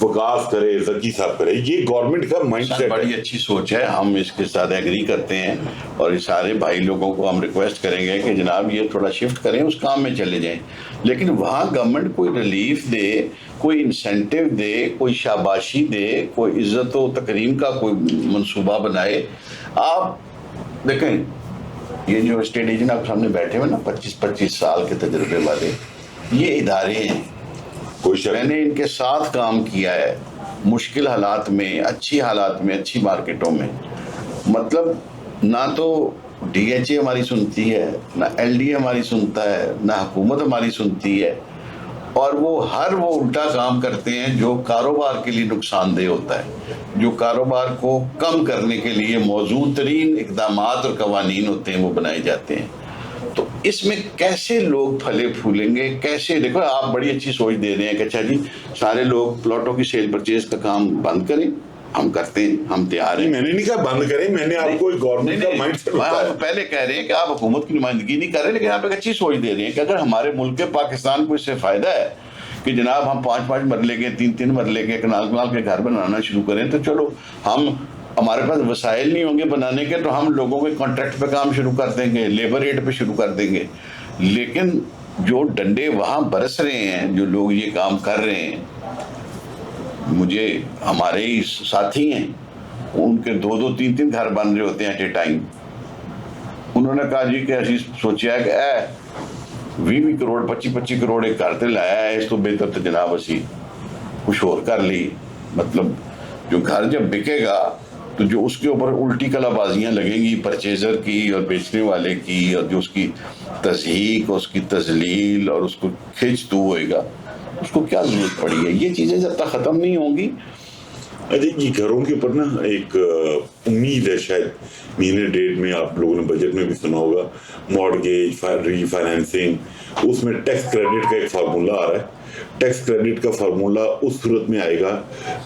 وکاس کرے, ذکی صاحب کرے. یہ گورنمنٹ کا مائنڈ سیٹ بڑی اچھی سوچ ہے, ہم اس کے ساتھ ایگری کرتے ہیں اور یہ سارے بھائی لوگوں کو ہم ریکویسٹ کریں گے کہ جناب یہ تھوڑا شفٹ کریں, اس کام میں چلے جائیں. لیکن وہاں گورنمنٹ کوئی ریلیف دے, کوئی انسینٹیو دے, کوئی شاباشی دے, کوئی عزت و تکریم کا کوئی منصوبہ بنائے. آپ دیکھیں یہ جو اسٹیٹ ایجنٹ آپ سامنے بیٹھے ہوئے نا 25 سال کے تجربے والے, یہ ادارے ہیں. میں نے ان کے ساتھ کام کیا ہے مشکل حالات میں, اچھی حالات میں, اچھی مارکیٹوں میں. مطلب نہ تو ڈی ایچ اے ہماری سنتی ہے, نہ ایل ڈی اے ہماری سنتا ہے, نہ حکومت ہماری سنتی ہے, اور وہ الٹا کام کرتے ہیں جو کاروبار کے لیے نقصان دہ ہوتا ہے, جو کاروبار کو کم کرنے کے لیے موزوں ترین اقدامات اور قوانین ہوتے ہیں وہ بنائے جاتے ہیں. تو اس میں کیسے لوگ پھلے پھولیں گے, کیسے؟ دیکھو آپ بڑی اچھی سوچ دے رہے ہیں کہ اچھا جی سارے لوگ پلاٹوں کی سیل پرچیز کا کام بند کریں, ہم کرتے ہیں, ہم تیار ہیں. میں نے نہیں کہا بند کریں, میں نے آپ کو گورنمنٹ کا مائنڈ سیٹ بتایا. آپ پہلے کہہ رہے ہیں کہ آپ حکومت کی نمائندگی نہیں کر رہے, لیکن آپ ایک اچھی سوچ دے رہے ہیں کہ اگر ہمارے ملک پاکستان کو اس سے فائدہ ہے کہ جناب ہم 5 مرلے کے 3 مرلے کے کنال کے گھر بنانا شروع کریں, تو چلو ہمارے پاس وسائل نہیں ہوں گے بنانے کے, تو ہم لوگوں کے کانٹریکٹ پہ کام شروع کر دیں گے, لیبر ریٹ پہ شروع کر دیں گے. لیکن جو ڈنڈے وہاں برس رہے ہیں, جو لوگ یہ کام کر رہے ہیں, مجھے ہمارے ہی ساتھی ہیں, ان کے 2 3 گھر بن رہے ہوتے ہیں ایٹ اے ٹائم. انہوں نے کہا جی کہ ایسی سوچا ہے کہ 20 کروڑ 25 کروڑ ایک گھر تے لایا ہے, اس تو بہتر تو جناب اسی کچھ اور کر لی. مطلب جو گھر جب بکے گا تو جو اس کے اوپر الٹی کلا بازیاں لگیں گی پرچیزر کی اور بیچنے والے کی, اور جو اس کی تضحیق, اس کی تذلیل اور اس کو کھینچ تو ہوئے گا, اس کو کیا ضرورت پڑی ہے؟ یہ چیزیں جب تک ختم نہیں ہوں گی. یہ گھروں کے اوپر نا ایک امید ہے, شاید مہینے 1.5 میں آپ لوگوں نے بجٹ میں بھی سنا ہوگا, مارگیج ری فائنینسنگ, اس میں ٹیکس کریڈٹ کا ایک فارمولا آ رہا ہے. ٹیکس کریڈٹ کا فارمولا اس صورت میں آئے گا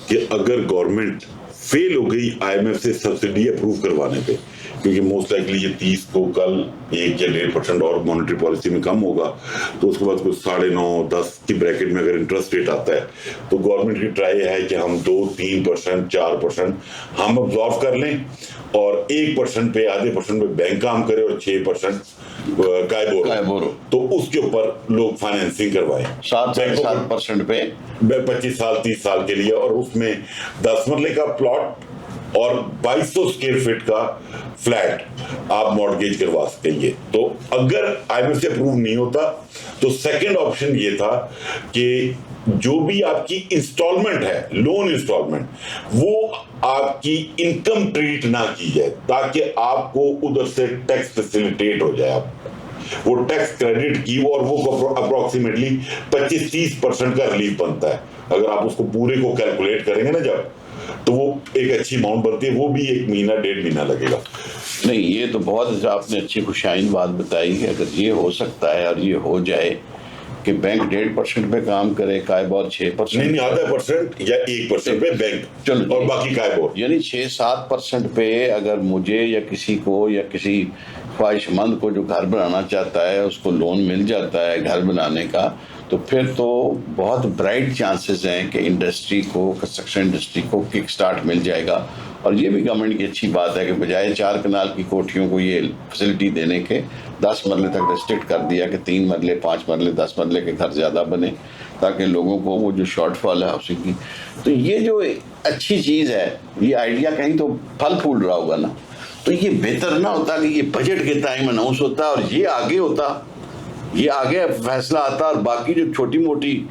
کہ اگر گورنمنٹ فیل ہو گئی آئی ایم ایف سے سبسڈی اپروو کروانے پہ, کیونکہ موسٹ لائکلی یہ 30 کو کل 1 یا 1.5% اور مانیٹری پالیسی میں کم ہوگا, تو اس کے بعد کچھ 9.5-10 کی بریکٹ میں اگر انٹرسٹ ریٹ آتا ہے تو گورنمنٹ کی ٹرائی ہے کہ ہم 2-3% 4% ہم ابزارو کر لیں, اور 1% پہ آدھے % پہ بینک کام کرے, اور 6% قائبورو, تو اس کے اوپر لوگ فائنینسنگ کروائیں 7% پہ 25 سال 30 سال کے لیے, اور اس میں 10 مرلے کا پلاٹ اور 2200 اسکوائر فٹ کا فلیٹ آپ مارگیج کروا سکتے ہیں. تو اگر آئی ایم ایف سے اپروو نہیں ہوتا تو سیکنڈ آپشن یہ تھا کہ جو بھی آپ کی انسٹالمنٹ ہے, لون انسٹالمنٹ, وہ آپ کی انکم ٹریٹ نہ کی جائے, تاکہ آپ کو ادھر سے ٹیکس فیسیلیٹیٹ ہو جائے. آپ وہ ٹیکس کریڈٹ کی اور وہ اپروکسیمیٹلی 25-30% کا ریلیف بنتا ہے. اگر آپ اس کو پورے کو کیلکولیٹ کریں گے نا جب, تو وہ ایک اچھی اماؤنٹ بنتی ہے. وہ بھی 1 مہینہ 1.5 مہینہ لگے گا. نہیں, یہ تو بہت آپ نے اچھی خوشائن بات بتائی ہے. اگر یہ ہو سکتا ہے اور یہ ہو جائے کہ بینک 1.5% پہ کام کرے, قائبور 6%, نہیں 0.5% یا 1% پہ بینک, اور باقی قائبور, یعنی 6-7% پہ اگر مجھے یا کسی کو یا کسی خواہش مند کو جو گھر بنانا چاہتا ہے اس کو لون مل جاتا ہے گھر بنانے کا, تو پھر تو بہت برائٹ چانسز ہیں کہ انڈسٹری کو, کنسٹرکشن انڈسٹری کو کک سٹارٹ مل جائے گا. اور یہ بھی گورنمنٹ کی اچھی بات ہے کہ بجائے 4 کنال کی کوٹھیوں کو یہ فیسلٹی دینے کے 10 مرلے تک ریسٹرکٹ کر دیا کہ 3 مرلے 5 مرلے 10 مرلے کے گھر زیادہ بنے, تاکہ لوگوں کو وہ جو شارٹ فال ہے ہاؤسنگ کی. تو یہ جو اچھی چیز ہے, یہ آئیڈیا کہیں تو پھل پھول رہا ہوگا نا. تو یہ بہتر نہ ہوتا کہ یہ بجٹ کے ٹائم اناؤنس ہوتا اور یہ آگے ہوتا، یہ آگے فیصلہ آتا، اور باقی جو چھوٹی موٹی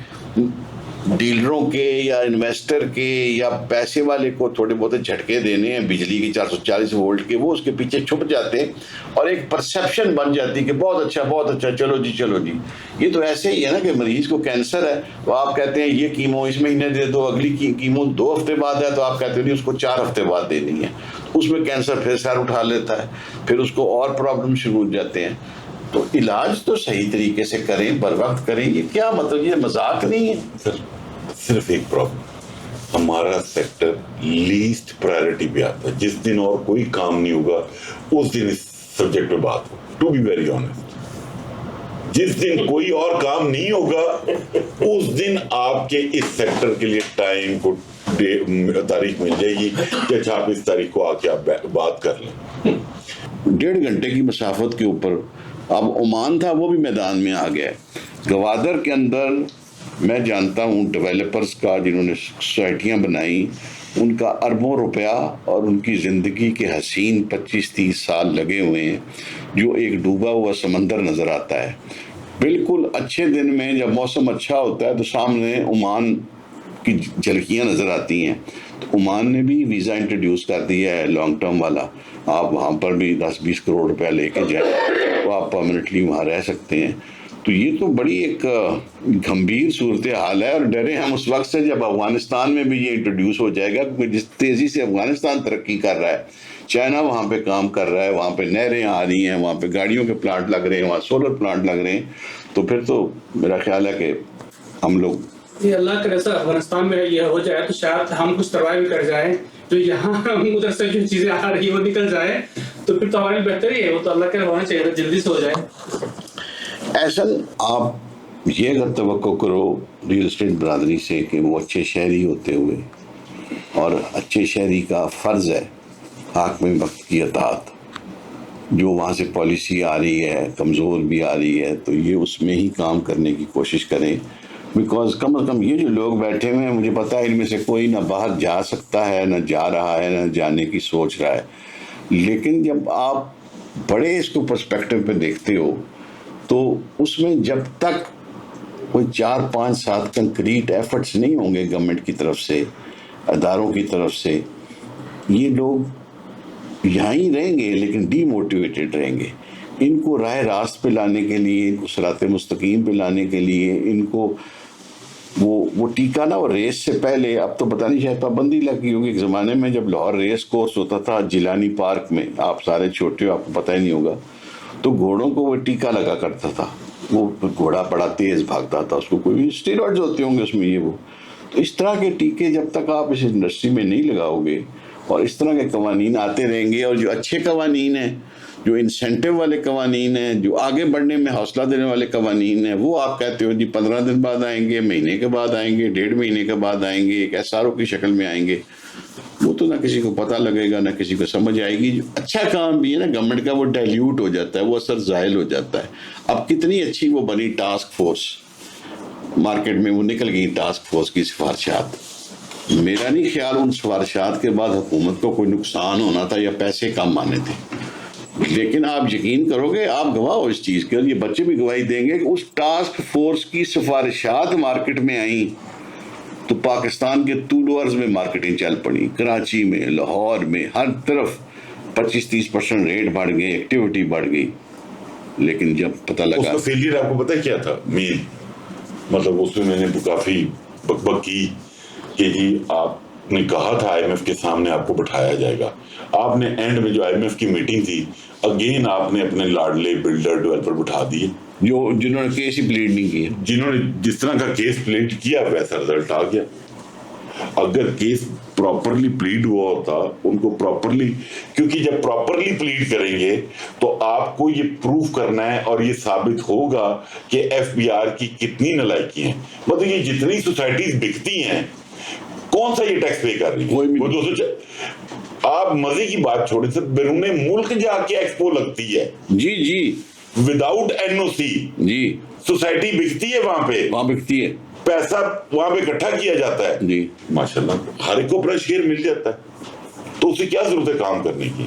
ڈیلروں کے یا انویسٹر کے یا پیسے والے کو تھوڑے بہت جھٹکے دینے ہیں بجلی کے 440 وولٹ کے، وہ اس کے پیچھے چھپ جاتے ہیں اور ایک پرسیپشن بن جاتی کہ بہت اچھا چلو جی چلو جی۔ یہ تو ایسے ہی ہے نا کہ مریض کو کینسر ہے تو آپ کہتے ہیں یہ کیمو اس مہینے دے دو، اگلی کیمو 2 ہفتے بعد ہے تو آپ کہتے ہیں نہیں اس کو 4 ہفتے بعد دینی ہے، اس میں کینسر پھر سر اٹھا لیتا ہے، پھر اس کو اور پرابلم شروع ہو جاتے ہیں۔ تو علاج تو صحیح طریقے سے کریں، بر وقت کریں، یہ کیا مطلب، یہ مذاق نہیں ہے۔ سر صرف ایک پرابلم، ہمارا سیکٹر لیسٹ پرائرٹی پہ آتا ہے، جس دن اور کوئی کام نہیں ہوگا اس دن اس سبجیکٹ پہ بات ہو، ٹو بی ویری آنےسٹ، جس دن کوئی اور کام نہیں ہوگا اس دن آپ کے اس سیکٹر کے لیے ٹائم کو تاریخ مل جائے گی کہ اچھا آپ اس تاریخ کو آ کے آپ بات کر لیں۔ 1.5 گھنٹے کی مسافت کے اوپر اب عمان تھا، وہ بھی میدان میں آ گیا ہے۔ گوادر کے اندر میں جانتا ہوں ڈیولپرز کا، جنہوں نے سوسائٹیاں بنائی، ان کا اربوں روپیہ اور ان کی زندگی کے حسین 25-30 سال لگے ہوئے ہیں، جو ایک ڈوبا ہوا سمندر نظر آتا ہے۔ بالکل اچھے دن میں جب موسم اچھا ہوتا ہے تو سامنے عمان کی جھلکیاں نظر آتی ہیں۔ تو عمان نے بھی ویزا انٹروڈیوس کر دیا ہے لانگ ٹرم والا، آپ وہاں پر بھی 10-20 کروڑ روپیہ لے کے جائیں تو آپ پرماننٹلی وہاں رہ سکتے ہیں۔ تو یہ تو بڑی ایک گھمبیر صورتحال ہے، اور ڈرے ہم اس وقت سے جب افغانستان میں بھی یہ انٹروڈیوس ہو جائے گا، کیونکہ جس تیزی سے افغانستان ترقی کر رہا ہے، چائنا وہاں پہ کام کر رہا ہے، وہاں پہ نہریں آ رہی ہیں، وہاں پہ گاڑیوں کے پلانٹ لگ رہے ہیں، وہاں سولر پلانٹ لگ رہے ہیں، تو پھر تو میرا خیال ہے کہ ہم لوگ یہ اللہ کرے سر افغانستان میں یہ ہو جائے تو شاید ہم کچھ سروائیو کر جائیں، تو یہاں ادھر سے جو چیزیں آ رہی ہیں وہ نکل جائیں تو پھر تو ہمارے لیے بہتر ہی ہے، وہ تو اللہ کرے ہونا چاہیے جلدی سے ہو جائے۔ ایسا آپ یہ اگر توقع کرو ریل اسٹیٹ برادری سے کہ وہ اچھے شہری ہوتے ہوئے، اور اچھے شہری کا فرض ہے حاکم وقت کی اطاعت، جو وہاں سے پالیسی آ رہی ہے کمزور بھی آ رہی ہے تو یہ اس میں ہی کام کرنے کی کوشش کریں، بیکاز کم از کم یہ جو لوگ بیٹھے ہوئے ہیں، مجھے پتا ہے ان میں سے کوئی نہ باہر جا سکتا ہے، نہ جا رہا ہے، نہ جانے کی سوچ رہا ہے، لیکن جب آپ بڑے اس کو پرسپیکٹو پہ دیکھتے ہو تو اس میں جب تک کوئی 4-5-7 کنکریٹ ایفرٹس نہیں ہوں گے گورنمنٹ کی طرف سے، اداروں کی طرف سے، یہ لوگ یہاں ہی رہیں گے لیکن ڈی موٹیویٹڈ رہیں گے۔ ان کو راہ راست پہ لانے کے لیے، ان کو صراط مستقیم پہ لانے کے لیے، ان کو وہ ٹیکا نا، وہ ریس سے پہلے، اب تو پتہ نہیں شاید پابندی لگی ہوگی، ایک زمانے میں جب لاہور ریس کورس ہوتا تھا جیلانی پارک میں، آپ سارے چھوٹے ہو آپ کو پتہ ہی نہیں ہوگا، تو گھوڑوں کو وہ ٹیکا لگا کرتا تھا، وہ گھوڑا بڑا تیز بھاگتا تھا، اس کو کوئی اسٹیرائڈز ہوتے ہوں گے اس میں، یہ وہ، تو اس طرح کے ٹیکے جب تک آپ اس انڈسٹری میں نہیں لگاؤ گے اور اس طرح کے قوانین آتے رہیں گے، اور جو اچھے قوانین ہیں، جو انسینٹیو والے قوانین ہیں، جو آگے بڑھنے میں حوصلہ دینے والے قوانین ہیں، وہ آپ کہتے ہو جی 15 دن بعد آئیں گے، مہینے کے بعد آئیں گے، 1.5 مہینے کے بعد آئیں گے، ایک ایس آر او کی شکل میں آئیں گے، وہ تو نہ کسی کو پتہ لگے گا، نہ کسی کو سمجھ آئے گی۔ جو اچھا کام بھی ہے نا گورنمنٹ کا، وہ ڈائلیوٹ ہو جاتا ہے، وہ اثر زائل ہو جاتا ہے۔ اب کتنی اچھی وہ بنی ٹاسک فورس، مارکیٹ میں وہ نکل گئی ٹاسک فورس کی سفارشات، میرا نہیں خیال ان سفارشات کے بعد حکومت کو کوئی نقصان ہونا تھا یا پیسے کم آنے تھے، لیکن آپ یقین کرو گے، آپ گواہ ہو اس چیز کے، اور یہ بچے بھی گواہی دیں گے کہ اس ٹاسک فورس کی سفارشات مارکیٹ میں آئیں تو پاکستان کے طول و عرض میں مارکیٹنگ چل پڑی، کراچی میں، لاہور میں، ہر طرف 25-30% ریٹ بڑھ گئے، ایکٹیویٹی بڑھ گئی، لیکن جب پتہ اس لگا کا فیلئر آپ کو پتہ کیا تھا مین، مطلب اس میں نے کافی بک کی کہ جی آپ نے کہا تھا آئی ایم ایف کے سامنے آپ کو بٹھایا جائے گا، آپ نے اینڈ میں جو آئی ایم ایف کی میٹنگ تھی اگین آپ نے اپنے لاڈلے بلڈر ڈیولپر بٹھا دیے، جنہوں نے کیس ہی پلیڈ نہیں کیا، جنہوں نے جس طرح کا کیس پلیڈ کیا ویسا رزلٹ آ گیا۔ اگر کیس پراپرلی پلیڈ ہوا ہوتا ان کو پراپرلی، کیونکہ جب پراپرلی پلیڈ کریں گے تو آپ کو یہ پروف کرنا ہے اور یہ ثابت ہوگا کہ ایف بی آر کی کتنی نالائکی ہیں، مطلب یہ جتنی سوسائٹیز بکتی ہیں کون سا یہ ٹیکس پے کر رہی ہے، وہ 200، آپ مزے کی بات چھوڑیں سر، بیرون ملک جا کے ایکسپو لگتی ہے، جی وداؤٹ این او سی، جی سوسائٹی بکتی ہے وہاں بکتی ہے، پیسہ وہاں پہ اکٹھا کیا جاتا ہے، جی ماشاءاللہ ہر ایک کو اپنا شیئر مل جاتا ہے، تو اسے کیا ضرورت ہے کام کرنے کی۔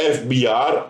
FBR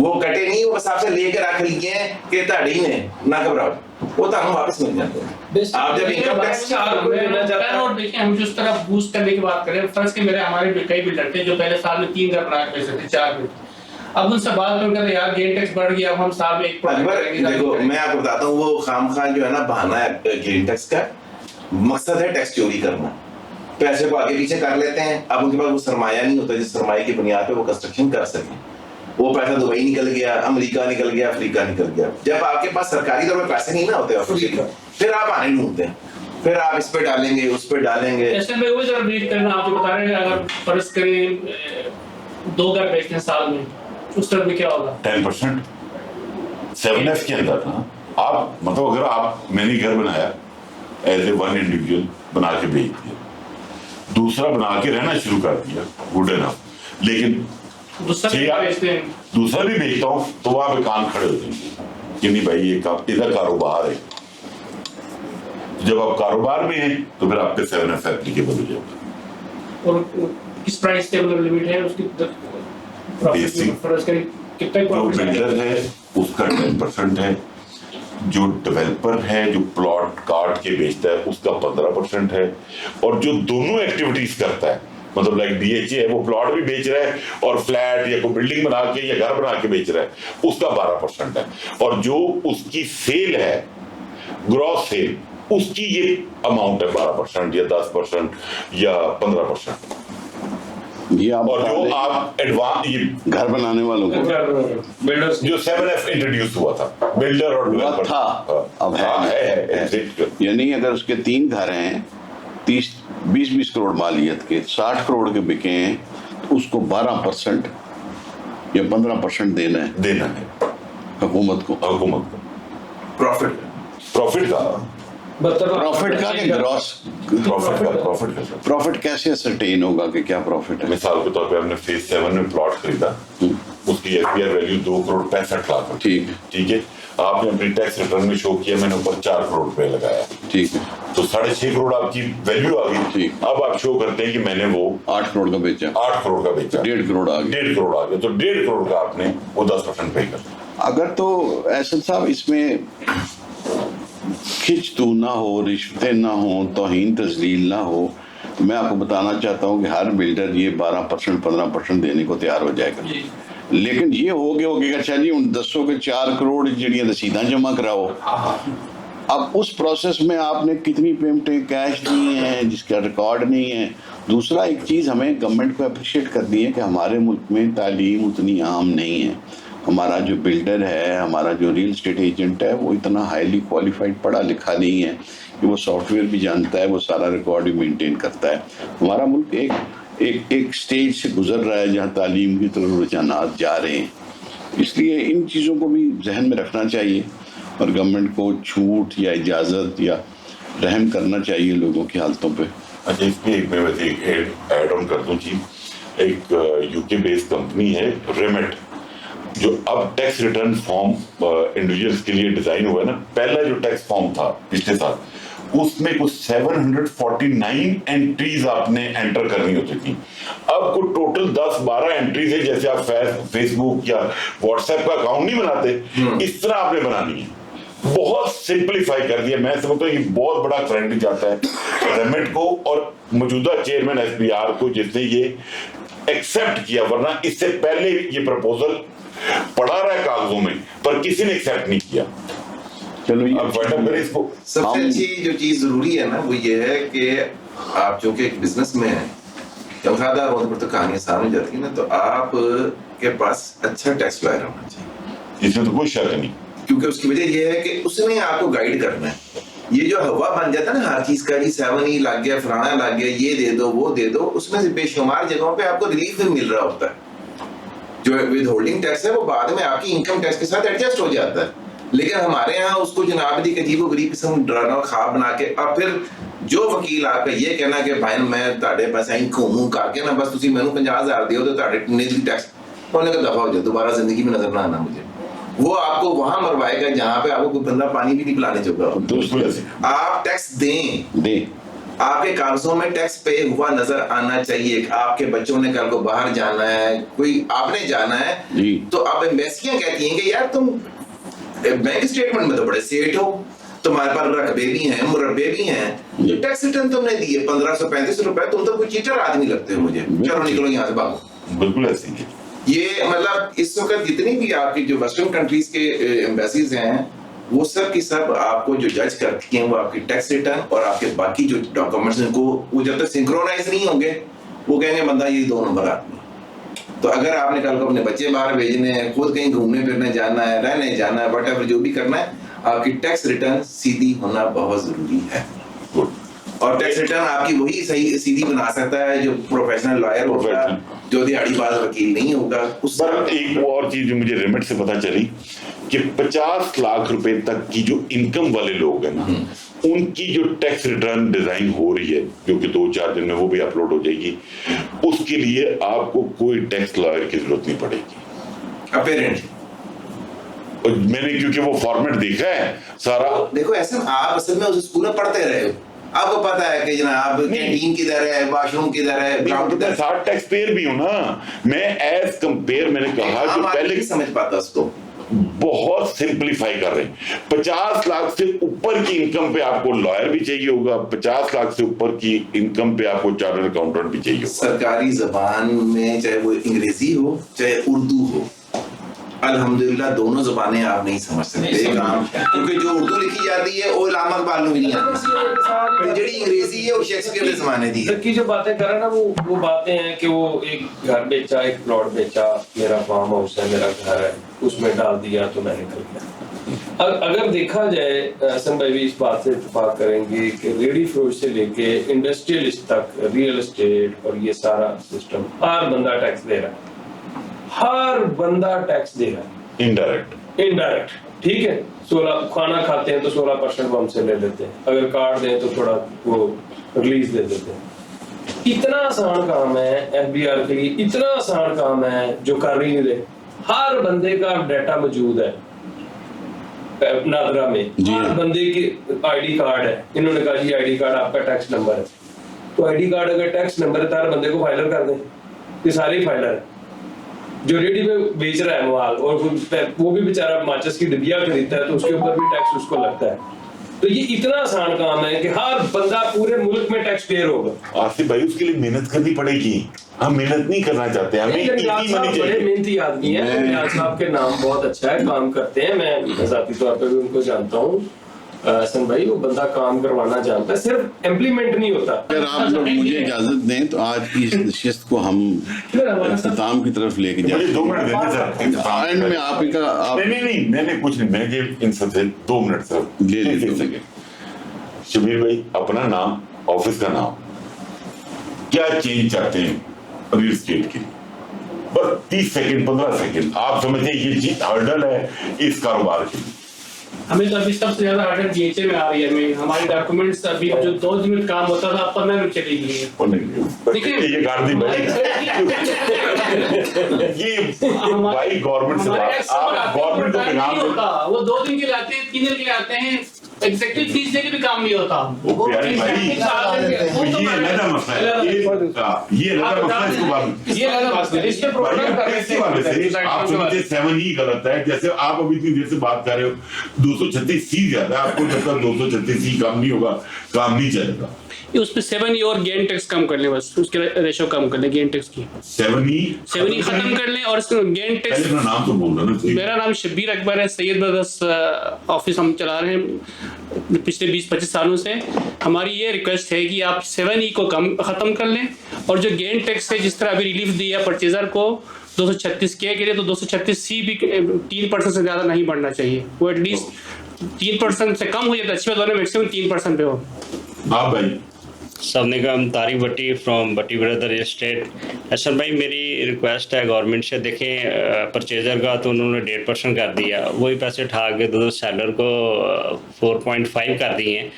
وہ کٹے نہیں, وہ بس آپ سے لے کے رکھ لیے ہیں کہ تہاڈے ہی نے, نہ گھبراؤ, وہ تمہیں واپس مل جاتے ہیں. آپ جب انکم ٹیکس اور دیکھیں ہم جو اس طرح بوسٹ کرنے کی بات کریں, فرض کہ ہمارے کئی بلڈر تھے جو پہلے سال میں 3 گھر بنا کے بیچتے تھے, 4 گھر, اب ان سے بات کر کے یار گین ٹیکس بڑھ گیا, اب ہم سال میں ایک دیکھو میں آپ کو بتاتا ہوں, وہ خام خواہ جو ہے نا بہانہ ہے گین ٹیکس کا, مقصد ہے ٹیکس چوری کرنا, پیسے کو آگے پیچھے کر لیتے ہیں. اب ان کے پاس وہ سرمایہ نہیں ہوتا جس سرمایہ کی بنیاد پہ وہ کنسٹرکشن کر سکیں. وہ پیسہ دبئی نکل گیا, امریکہ نکل گیا, افریقہ نکل گیا. جب آپ کے پاس سرکاری طور پہ پیسے نہیں نہ ہوتے پھر آپ آنے ڈھونڈتے ہیں, پھر آپ اس پہ ڈالیں گے, اس پہ ڈالیں گے. ایسے میں وہی ذرا ریٹ کرنا, آپ جو بتا رہے ہیں اگر فرض کریں 2 گھر بیچتے ہیں سال میں, اس طرح میں کیا ہوگا 10%. 7F کے اندر نا آپ مطلب اگر آپ میں نے گھر بنایا ایز اے ون انڈیویجول بنا کے بیچ دیا, دوسرا بنا کے رہنا شروع کر دیا, گڈ انف, لیکن دوسرا بھی بیچتا ہوں تو وہاں پہ کان کھڑے ہو جائیں گے کہ نہیں بھائی یہ ادھر کاروبار ہے. جب آپ کاروبار میں ہیں تو پھر آپ کے 7F ایپلیکیبل ہو جائے گا. اور کس پرائس ٹیبل لمٹ ہے اس کی, جو بلڈر ہے اس کا 10% ہے, جو ڈیولپر ہے جو پلاٹ کاٹ کے بیچتا ہے اس کا 15% ہے, اور جو دونوں ایکٹیویٹیز کرتا ہے مطلب لائک ڈی ایچ اے ہے وہ پلاٹ بھی بیچ رہا ہے اور فلیٹ یا کوئی بلڈنگ بنا کے یا گھر بنا کے بیچ رہا ہے, اس کا 12% ہے. اور جو اس کی سیل ہے گراس سیل اس کی یہ اماؤنٹ ہے 12% یا 10% یا 15%. یہ اور جو آپ ایڈوانس یہ گھر بنانے والوں کو جو 7F انٹروڈیوس ہوا تھا بلڈر اور ڈیولپر تھا, اب ہے. یعنی اگر اس کے 3 گھر ہیں 20 کروڑ مالیت کے, 60 کروڑ کے بکے ہیں, تو اس کو 12% یا 15% دینا ہے حکومت کو. پروفٹ کا کہ گراس پروفٹ کیسے اسرٹین ہوگا کہ کیا پروفٹ ہے؟ مثال کے طور پہ ہم نے فیز 7 میں پلاٹ خریدا, اس کی F P R value 2 crore 65 lakh. ٹھیک ہے, آپ نے اپنی ٹیکس ریٹرن میں شو کیا میں نے اوپر 4 کروڑ روپے لگایا, ٹھیک ہے, تو 6.5 کروڑ آپ کی ویلیو آ گئی. اب آپ شو کرتے ہیں کہ میں نے وہ 8 کروڑ کا بیچا, 1.5 کروڑ آ گیا, تو 1.5 کروڑ کا آپ نے وہ 10% پے کر. اگر تو احسن صاحب اس میں کھچ تو نہ ہو, رشوتیں نہ ہوں, توہین تذلیل نہ ہو, میں آپ کو بتانا چاہتا ہوں کہ ہر بلڈر یہ 12% 15% دینے کو تیار ہو جائے گا. لیکن یہ ہوگا اچھا جی ان 10 کے 4 کروڑ جڑیاں رسیداں جمع کراؤ. اب اس پروسیس میں آپ نے کتنی پیمنٹیں کیش دی ہیں جس کا ریکارڈ نہیں ہے. دوسرا ایک چیز ہمیں گورنمنٹ کو اپریشیٹ کرنی ہے کہ ہمارے ملک میں تعلیم اتنی عام نہیں ہے. ہمارا جو بلڈر ہے, ہمارا جو ریل اسٹیٹ ایجنٹ ہے, وہ اتنا ہائیلی کوالیفائڈ پڑھا لکھا نہیں ہے کہ وہ سافٹ ویئر بھی جانتا ہے, وہ سارا ریکارڈ بھی مینٹین کرتا ہے. ہمارا ملک ایک سٹیج سے گزر رہا ہے جہاں تعلیم کی طرف رجحانات جا رہے ہیں. اس لیے ان چیزوں کو بھی ذہن میں رکھنا چاہیے اور گورنمنٹ کو چھوٹ یا اجازت یا رحم کرنا چاہیے لوگوں کی حالتوں پہ. اچھا, اس میں میں ویسے ایڈ آن کر دوں جی, ایک یو کے بیس کمپنی ہے ریمٹ, جو اب ٹیکس ریٹرن فارم انڈیویجولس کے لیے ڈیزائن ہوا ہے نا. پہلا جو ٹیکس فارم تھا پچھلے سال اس میں کچھ 749 انٹریز آپ نے انٹر کرنی ہوتی تھی. اب کو ٹوٹل 10-12 انٹریز ہے, جیسے آپ فیس بک یا واٹس ایپ کا اکاؤنٹ نہیں بناتے اس طرح آپ نے بنانی ہے. بہت سمپلیفائی کر دیا. میں سمجھتا ہوں یہ بہت بڑا کریڈٹ جاتا ہے ریمٹ کو اور موجودہ چیئرمین ایس بی آر کو جس نے یہ ایکسپٹ کیا, ورنہ اس سے پہلے یہ پرپوزل پڑا رہا ہے کاغذوں میں پر کسی نے ایکسپٹ نہیں کیا. چلو سب سے اچھی جو چیز ضروری ہے نا وہ یہ ہے کہ آپ چونکہ ایک بزنس میں ہیں, تنخواہ دار ہونے پر تو کہانی آسان ہو جاتی ہے نا, تو آپ کے پاس اچھا ٹیکس لائر ہونا چاہیے. اس میں تو کوئی شک نہیں, کیونکہ اس کی وجہ یہ ہے کہ اس نے آپ کو گائیڈ کرنا ہے. یہ جو ہوا بن جاتا ہے نا ہر چیز کا, جی 7E لگ گیا, فلانا لگ گیا, یہ دے دو وہ دے دو, اس میں سے بے شمار جگہوں پہ آپ کو ریلیف بھی مل رہا ہوتا ہے. جو ود ہولڈنگ ٹیکس ہے وہ بعد میں آپ کی انکم ٹیکس کے ساتھ ایڈجسٹ ہو جاتا ہے. لیکن ہمارے ہاں اس کو جناب دی عجیب و غریب قسم ڈرانا خواب بنا کے, اب پھر جو وکیل آپ کا یہ کہنا کہ بھائی میں تہاڈے پیسے ہی گھوموں کر کے نا بس تسی مینوں 50,000 دیو تو تہاڈے نیزلی ٹیکس ہونے کا دفعہ ہو جائے, دوبارہ زندگی میں نظر نہ آنا مجھے. وہ آپ کو وہاں مروائے گا جہاں پہ آپ کو کوئی بندہ پانی بھی نہیں پلانے چاہتا. آپ ٹیکس دیں, آپ کے کاغذوں میں ٹیکس پے ہوا نظر آنا چاہیے. آپ کے بچوں نے کل کو باہر جانا ہے, کوئی آپ نے جانا ہے, تو اب ایمبیسیاں کہتی ہیں کہ یار تم بینک اسٹیٹمنٹ میں تو بڑے سیٹ ہو, تمہارے پاس رقبے بھی ہیں, مربے بھی ہیں, جو ٹیکس ریٹرن تم نے دیے 1535 روپے, تم تو کوئی چیٹر آدمی لگتے ہو مجھے, چلو نکلو یہاں سے بھاگو. بالکل ایسے ہی. یہ مطلب اس وقت جتنی بھی آپ کی جو ویسٹرن کنٹریز کے ایمبیسیز ہیں وہ سب کی سب آپ کو جو جج کرتی ہیں وہ آپ کی ٹیکس ریٹرن اور آپ کے باقی جو ڈاکومنٹس ہیں کو وہ جب تک سنکرونائز نہیں ہوں گے وہ کہیں گے بندہ یہ 2 نمبر آدمی. تو اگر آپ نے کل کو اپنے بچے باہر بھیجنے ہیں, خود کہیں گھومنے پھرنے جانا ہے, رہنے جانا ہے, واٹ ایور جو بھی کرنا ہے, آپ کی ٹیکس ریٹرن سیدھی ہونا بہت ضروری ہے. اور ٹیکس ریٹرن آپ کی وہی صحیح سیدھی بنا سکتا ہے جو پروفیشنل لائر ہوگا, جو دیہڑی باز وکیل نہیں ہوگا. اس ایک اور چیز جو مجھے ریمٹ سے پتا چلی کہ 50 لاکھ روپے تک کی جو انکم والے لوگ ہیں نا, ان کی جو ٹیکس ریٹرن ڈیزائن ہو رہی ہے جو کہ 2-4 دن میں وہ بھی اپلوڈ ہو جائے گی, اس کے لیے آپ کو کوئی ٹیکس لائر کی ضرورت نہیں پڑے گی اپیرنٹلی. اور میں نے کیونکہ وہ فارمیٹ دیکھا ہے سارا. دیکھو ایسا آپ اصل میں اس اسکول میں پڑھتے رہے ہو, آپ کو پتا ہے کہ جناب کینٹین کدھر ہے, واش روم کدھر ہے, گراؤنڈ کدھر ہے. 60 ٹیکس پیئر بھی ہوں نا میں, ایز کمپیئر میں نے کہا جو پہلے سمجھ پاتا اس کو بہت سمپلیفائی کر رہے ہیں. 50 لاکھ سے اوپر کی انکم پہ آپ کو لائر بھی چاہیے ہوگا, 50 لاکھ سے اوپر کی انکم پہ آپ کو چارٹرڈ اکاؤنٹنٹ بھی چاہیے ہوگا. سرکاری زبان میں چاہے وہ انگریزی ہو چاہے اردو ہو, الحمدللہ دونوں زبانیں آپ نہیں سمجھ سکتے کام, کیونکہ جو اردو لکھی جاتی ہے وہ علامہ اقبال میں بھی نہیں آتی, جڑی انگریزی ہے وہ شیکسپیئر نے زمانے دی ہے. کی جو باتیں کر رہے ہیں نا وہ باتیں ہیں کہ وہ ایک گھر بیچا, ایک پلاٹ بیچا, میرا فارم ہاؤس ہے, میرا گھر ہے, اس میں ڈال دیا تو میں نکل گیا. اگر دیکھا جائے حسن بھائی بھی اس بات سے اتفاق کریں گے کہ ریڈی فروش سے لے کے انڈسٹریلسٹ تک, ریئل اسٹیٹ اور یہ سارا سسٹم ہر بندہ ٹیکس دے رہا ہے, ہر بندہ ٹیکس دے رہا ہے انڈائریکٹ. ٹھیک ہے, 16 کھانا کھاتے ہیں تو 16% ہم سے لے لیتے ہیں, اگر کارڈ دیں تو تھوڑا وہ ریلیز دے دیتے ہیں. اتنا آسان کام ہے ایف بی آر کے لیے, اتنا آسان کام ہے جو کر ہی نہیں رہے. ہر بندے کا ڈیٹا موجود ہے نادرا میں, ہر بندے کی آئی ڈی کارڈ ہے. انہوں نے کہا جی آئی ڈی کارڈ آپ کا ٹیکس نمبر ہے, تو آئی ڈی کارڈ اگر ٹیکس نمبر ہے تو ہر بندے کو فائلر کر دیں. یہ سارے فائلر ہے جو ریڈی پہ بیچ رہا ہے موال, اور وہ بھی بیچارہ ماچس کی ڈبیا خریدتا ہے تو اس کے اوپر بھی ٹیکس اس کو لگتا ہے. تو یہ اتنا آسان کام ہے کہ ہر بندہ پورے ملک میں ٹیکس پیئر ہوگا. آصف بھائی اس کے لیے محنت کرنی پڑے گی, ہم محنت نہیں کرنا چاہتے, ہمیں بڑے محنتی آدمی ہیں, نیاز صاحب کے نام بہت اچھا ہے, کام کرتے ہیں, میں ذاتی طور پہ بھی ان کو جانتا ہوں. حسن بھائی وہ بندہ کام کروانا جانتا ہے, صرف امپلیمنٹ نہیں ہوتا. اگر آپ لوگ مجھے اجازت دیں تو آج کی اس نشست کو ہم اختتام کی طرف لے کے جائیں. 2 منٹ دیتے سر, اینڈ میں آپ ہی کا نہیں میں نے کچھ نہیں, میں ان سب سے 2 منٹ سر لے لیتے. شبیر بھائی اپنا نام, آفس کا نام, کیا چینج چاہتے ہیں ریل اسٹیٹ کے لیے, بس 30 سیکنڈ 15 سیکنڈ آپ سمجھیں یہ چیز ہرڈل ہے اس کاروبار کے لیے. ہمیں تو ابھی سب سے زیادہ ہارڈر جی ایچ اے میں آ رہی ہے. ہمارے ڈاکومنٹس ابھی جو 2 دن میں کام ہوتا تھا 15 منٹ چلے گئی. یہ گاردی بھائی یہ بھائی گورنمنٹ سے آپ گورنمنٹ کو پیغام ہوتا, وہ 2 دن کے لیے آتے ہیں, 3 دن کے لیے آتے ہیں, ایگزیکٹو فیس دے کے بھی کام نہیں ہوتا. وہ پیارے بھائی یہ الگ مسئلہ ہے, یہ الگ مسئلہ ہے. اس کو بات آپ سمجھتے 7 ہی غلط ہے, جیسے آپ ابھی اتنی دیر سے بات کر رہے ہو 236C زیادہ ہے, آپ کو جب تک 236C کام نہیں ہوگا کام نہیں چلے گا. اس پہ 7E اور گین ٹیکس کم کر لیں, بس اس کے ریشو کم کر لیں گین ٹیکس کی. 7E ختم کر لیں, اور اس میں گین ٹیکس. نام تو بول رہا نا, میرا نام شبیر اکبر ہے, سید بردرز آفس ہم چلا رہے ہیں پچھلے 20-25 سالوں سے. ہماری یہ ریکویسٹ ہے کہ آپ 7E کو ختم کر لیں, اور جو گین ٹیکس ہے جس طرح ابھی ریلیف دیا پرچیزر کو 236K کے لیے, تو 236C بھی 3% سے زیادہ نہیں بڑھنا چاہیے. وہ ایٹ لیسٹ 3% سے کم ہو جائے تو اچھی بات ہے, میکسیمم 3% پہ ہو. آپ بھائی السلام علیکم, طارق بٹی فرام بٹی بردر اسٹیٹ. حسن بھائی میری ریکویسٹ ہے گورنمنٹ سے, دیکھیں پرچیزر کا تو انہوں نے 1.5% کر دیا, وہی پیسے اٹھا کے دو سیلر کو 4.5 کر دیے ہیں,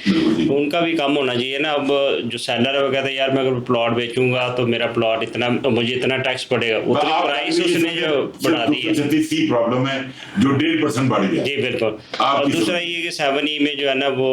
تو ان کا بھی کم ہونا چاہیے نا. اب جو سیلر ہے وہ کہتے ہیں یار میں اگر پلاٹ بیچوں گا تو میرا پلاٹ اتنا, مجھے اتنا ٹیکس پڑے گا, اتنی پرائس اس نے جو بڑھا دی ہے. 236C پرابلم ہے جو 1.5% بڑھ گیا. جی بالکل. اور دوسرا یہ کہ 7E میں جو ہے نا وہ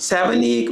7E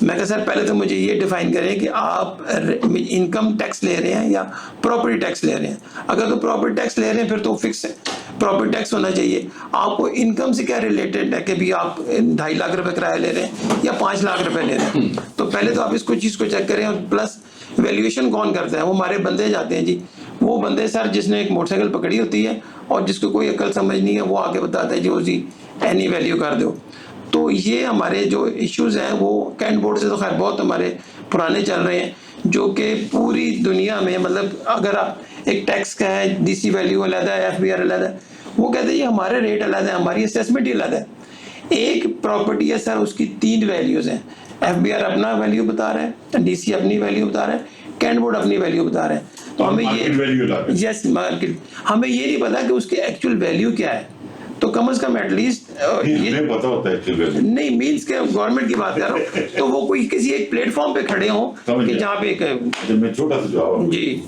میں کہا سر پہلے تو مجھے یہ ڈیفائن کریں کہ آپ انکم ٹیکس لے رہے ہیں یا پراپرٹی ٹیکس لے رہے ہیں. اگر تو پراپرٹی ٹیکس لے رہے ہیں پھر تو فکس ہے, پراپرٹی ٹیکس ہونا چاہیے. آپ کو انکم سے کیا ریلیٹڈ ہے کہ بھی آپ 2.5 لاکھ روپے کرایہ لے رہے ہیں یا 5 لاکھ روپے لے رہے ہیں, تو پہلے تو آپ اس کو چیز کو چیک کریں. اور پلس ویلیویشن کون کرتا ہے؟ وہ ہمارے بندے جاتے ہیں جی, وہ بندے سر جس نے ایک موٹر سائیکل پکڑی ہوتی ہے اور جس کو کوئی عقل سمجھ نہیں ہے, وہ آ کے بتاتا ہے جی وہ جی اینی ویلیو کر دو. تو یہ ہمارے جو ایشوز ہیں وہ کینٹ بورڈ سے تو خیر بہت ہمارے پرانے چل رہے ہیں, جو کہ پوری دنیا میں مطلب اگر آپ ایک ٹیکس کا ہے ڈی سی ویلیو علیحدہ ہے, ایف بی آر علیحدہ ہے, وہ کہتے ہیں یہ ہمارے ریٹ علیحدہ ہے, ہماری اسیسمنٹ ہی علیحدہ ہے. ایک پراپرٹی ہے سر, اس کی 3 ویلیوز ہیں. ایف بی آر اپنا ویلیو بتا رہا ہے, ڈی سی اپنی ویلیو بتا رہا ہے, کینٹ بورڈ اپنی ویلیو بتا رہے ہیں. تو ہمیں یہ یس مارکیٹ, ہمیں یہ نہیں پتا کہ اس کی ایکچوئل ویلیو کیا ہے. تو کم از کم ایٹ لیسٹ پتا ہوتا ہے نہیں مینس کہ گورنمنٹ کی بات کر رہا ہوں, تو وہ کوئی کسی ایک پلیٹ فارم پہ کھڑے ہوں کہ جہاں پہ میں چھوٹا سا جواب جی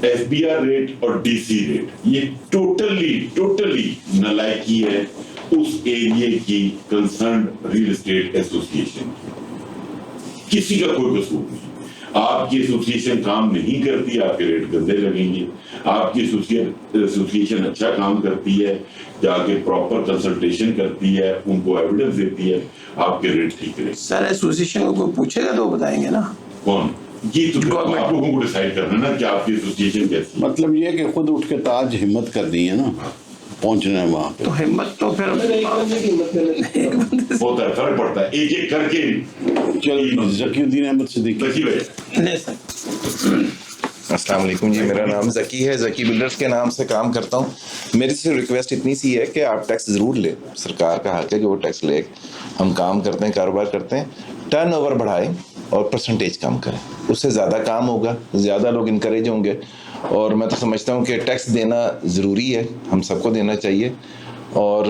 ایف بی آر ریٹ اور ڈی سی ریٹ یہ ٹوٹلی نالائکی ہے اس ایریے کی کنسرنڈ ریل اسٹیٹ ایسوسیشن. کسی کا کوئی قصور نہیں. آپ کی ایسوسیشن کام نہیں کرتی, آپ کے ریٹ گندے لگیں گے. آپ کی ایسوسیشن اچھا کام کرتی ہے, جا کے پراپر کنسلٹیشن کرتی ہے, ان کو ایویڈنس دیتی ہے, آپ کے ریٹ ٹھیک کریں. سر ایسوسیشن کو کوئی پوچھے گا تو بتائیں گے نا. کون؟ یہ تو آپ لوگوں کو ڈیسائیڈ کرنا نا کہ آپ کی ایسوسیشن کیسی. مطلب یہ کہ خود اٹھ کے تاج ہمت کر دی ہے نا, پہنچنا ہے وہاں پہ. تو ہمت تو پھر ہوتا ہے, فرق پڑتا ہے ایک ایک کر کے. چل ذکی الدین احمد صدیقی. السلام علیکم جی, میرا نام ذکی ہے, ذکی بلڈرز کے نام سے کام کرتا ہوں. میری صرف ریکویسٹ اتنی سی ہے کہ آپ ٹیکس ضرور لیں, سرکار کا حق ہے کہ وہ ٹیکس لے. ہم کام کرتے ہیں, کاروبار کرتے ہیں, ٹرن اوور بڑھائیں اور پرسنٹیج کم کریں, اس سے زیادہ کام ہوگا, زیادہ لوگ انکریج ہوں گے. اور میں تو سمجھتا ہوں کہ ٹیکس دینا ضروری ہے, ہم سب کو دینا چاہیے. اور